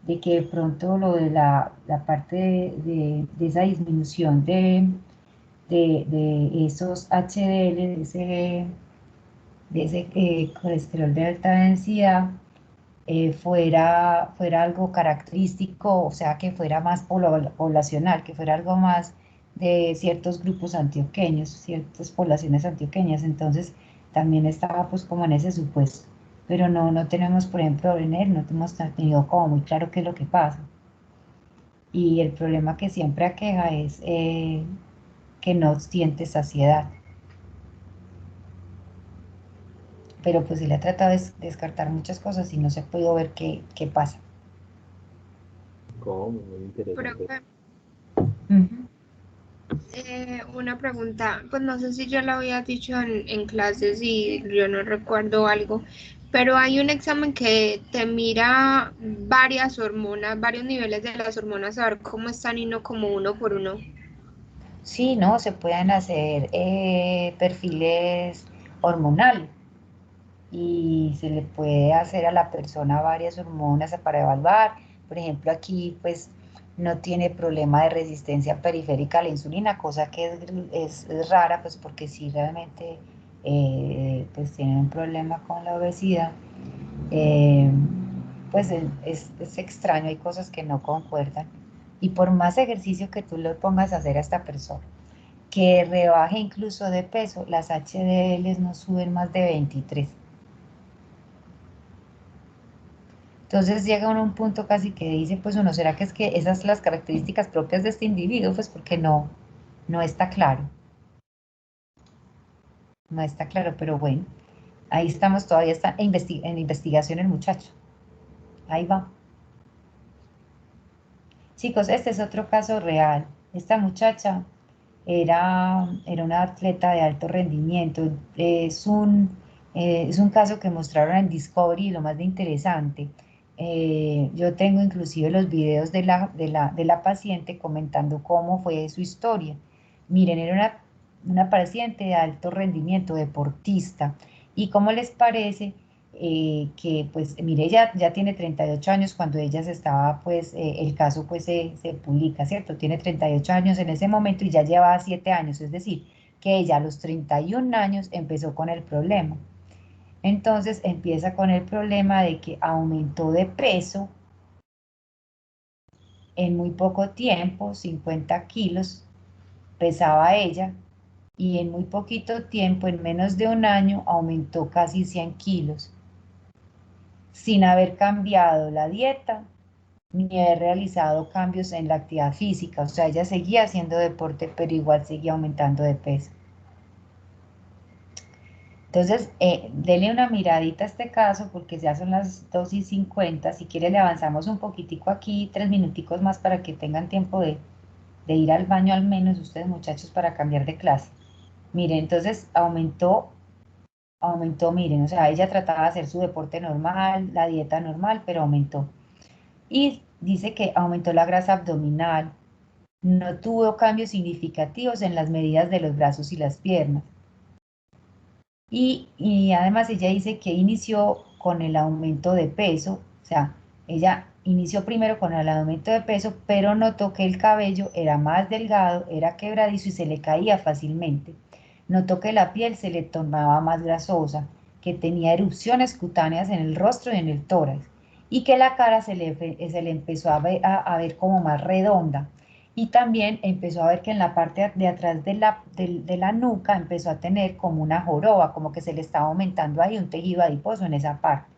de pronto lo de la parte de esa disminución de esos HDL, de ese colesterol de alta densidad, fuera algo característico, o sea, que fuera más poblacional, que fuera algo más de ciertos grupos antioqueños, ciertas poblaciones antioqueñas. Entonces, también estaba pues como en ese supuesto. Pero no tenemos, por ejemplo, en él, no hemos tenido como muy claro qué es lo que pasa. Y el problema que siempre aqueja es que no siente saciedad. Pero pues se le ha tratado de descartar muchas cosas y no se ha podido ver qué pasa. ¿Cómo? Muy interesante. Profe, Ujú. una pregunta, pues no sé si yo lo había dicho en clases y yo no recuerdo algo, pero hay un examen que te mira varias hormonas, varios niveles de las hormonas, a ver cómo están y no como uno por uno. Sí, ¿no? Se pueden hacer perfiles hormonales y se le puede hacer a la persona varias hormonas para evaluar. Por ejemplo, aquí pues no tiene problema de resistencia periférica a la insulina, cosa que es rara, pues porque sí realmente pues tiene un problema con la obesidad. Eh, pues es extraño, hay cosas que no concuerdan. Y por más ejercicio que tú le pongas a hacer a esta persona, que rebaje incluso de peso, las HDLs no suben más de 23. Entonces llega uno a un punto casi que dice, pues uno, ¿será que es que esas son las características propias de este individuo? Pues porque no, no está claro, no está claro, pero bueno, ahí estamos, todavía está en investigación el muchacho, ahí va. Chicos, este es otro caso real. Esta muchacha era una atleta de alto rendimiento. Es un caso que mostraron en Discovery, lo más de interesante. Yo tengo inclusive los videos de la paciente comentando cómo fue su historia. Miren, era una paciente de alto rendimiento, deportista. ¿Y cómo les parece? Que pues mire, ella ya tiene 38 años cuando ella se estaba, pues el caso pues se publica, ¿cierto? Tiene 38 años en ese momento y ya llevaba 7 años, es decir, que ella a los 31 años empezó con el problema. Entonces empieza con el problema de que aumentó de peso en muy poco tiempo, 50 kilos pesaba ella, y en muy poquito tiempo, en menos de un año, aumentó casi 100 kilos, sin haber cambiado la dieta ni haber realizado cambios en la actividad física. O sea, ella seguía haciendo deporte, pero igual seguía aumentando de peso. Entonces, denle una miradita a este caso porque ya son las 2:50. Si quiere, le avanzamos un poquitico aquí, 3 minuticos más para que tengan tiempo de ir al baño al menos ustedes, muchachos, para cambiar de clase. Miren, entonces aumentó, miren, o sea, ella trataba de hacer su deporte normal, la dieta normal, pero aumentó. Y dice que aumentó la grasa abdominal, no tuvo cambios significativos en las medidas de los brazos y las piernas. Y además ella dice que inició con el aumento de peso, o sea, ella inició primero con el aumento de peso, pero notó que el cabello era más delgado, era quebradizo y se le caía fácilmente. Notó que la piel se le tornaba más grasosa, que tenía erupciones cutáneas en el rostro y en el tórax, y que la cara se le empezó a ver como más redonda. Y también empezó a ver que en la parte de atrás de la nuca empezó a tener como una joroba, como que se le estaba aumentando ahí un tejido adiposo en esa parte.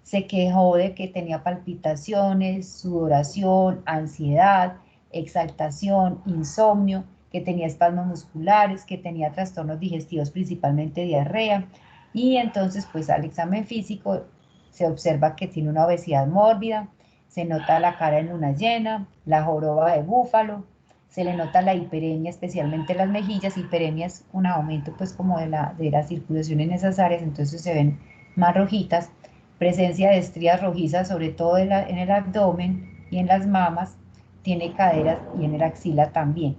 Se quejó de que tenía palpitaciones, sudoración, ansiedad, exaltación, insomnio, que tenía espasmos musculares, que tenía trastornos digestivos, principalmente diarrea. Y entonces, pues al examen físico se observa que tiene una obesidad mórbida, se nota la cara en luna llena, la joroba de búfalo, se le nota la hiperemia, especialmente las mejillas. Hiperemia es un aumento pues como de la circulación en esas áreas, entonces se ven más rojitas, presencia de estrías rojizas, sobre todo en el abdomen y en las mamas, tiene caderas y en el axila también.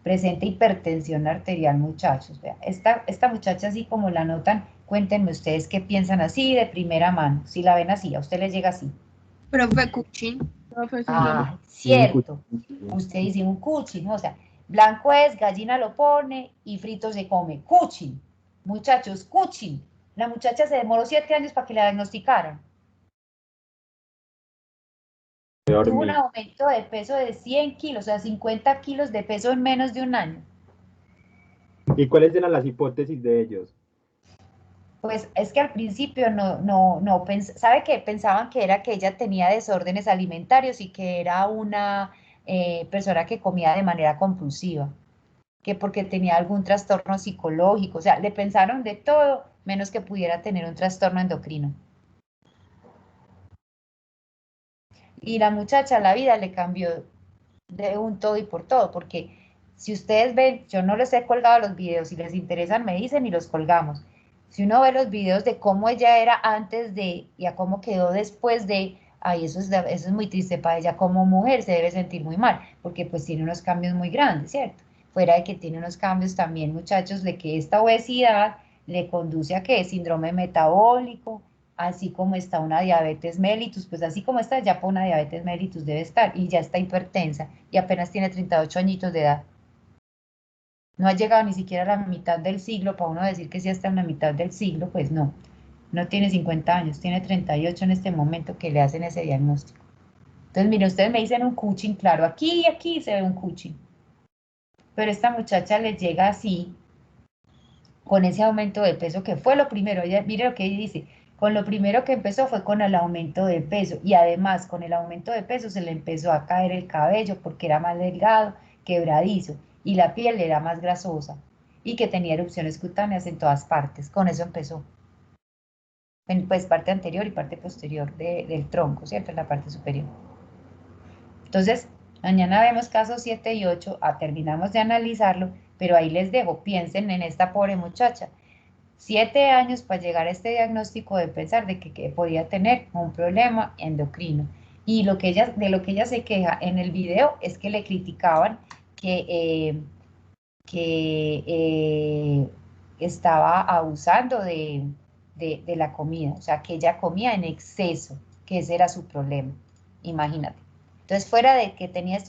Presenta hipertensión arterial, muchachos. Vea, esta muchacha, así como la notan, cuéntenme ustedes qué piensan así de primera mano. Si la ven así, a usted les llega así. Profe Cuchín. Ah, cierto. Usted dice un cuchi, ¿no? O sea, blanco es, gallina lo pone y frito se come. Cuchi. Muchachos, cuchi. La muchacha se demoró 7 años para que la diagnosticaran. Tuvo un aumento de peso de 100 kilos, o sea, 50 kilos de peso en menos de un año. ¿Y cuáles eran las hipótesis de ellos? Pues es que al principio no ¿sabe qué? Pensaban que era que ella tenía desórdenes alimentarios y que era una persona que comía de manera compulsiva, que porque tenía algún trastorno psicológico, o sea, le pensaron de todo menos que pudiera tener un trastorno endocrino. Y la muchacha, la vida le cambió de un todo y por todo, porque si ustedes ven, yo no les he colgado los videos, si les interesan me dicen y los colgamos. Si uno ve los videos de cómo ella era antes de y a cómo quedó después de, ay, eso es muy triste para ella como mujer, se debe sentir muy mal, porque pues tiene unos cambios muy grandes, ¿cierto? Fuera de que tiene unos cambios también, muchachos, de que esta obesidad le conduce a que síndrome metabólico, así como está una diabetes mellitus, pues así como está, ya por una diabetes mellitus debe estar, y ya está hipertensa, y apenas tiene 38 añitos de edad. No ha llegado ni siquiera a la mitad del siglo, para uno decir que sí está en la mitad del siglo, pues no. No tiene 50 años, tiene 38 en este momento que le hacen ese diagnóstico. Entonces, miren, ustedes me dicen un cuchín, claro, aquí y aquí se ve un cuchín. Pero esta muchacha le llega así, con ese aumento de peso que fue lo primero. Ella, mire lo que ella dice, Con lo primero que empezó fue con el aumento de peso y además con el aumento de peso se le empezó a caer el cabello porque era más delgado, quebradizo y la piel era más grasosa y que tenía erupciones cutáneas en todas partes. Con eso empezó. Pues parte anterior y parte posterior del tronco, ¿cierto? En la parte superior. Entonces, mañana vemos casos 7 y 8, terminamos de analizarlo, pero ahí les dejo, piensen en esta pobre muchacha. 7 años para llegar a este diagnóstico de pensar de que podía tener un problema endocrino. Y de lo que ella se queja en el video es que le criticaban que estaba abusando de la comida, o sea, que ella comía en exceso, que ese era su problema, imagínate. Entonces, fuera de que tenía estos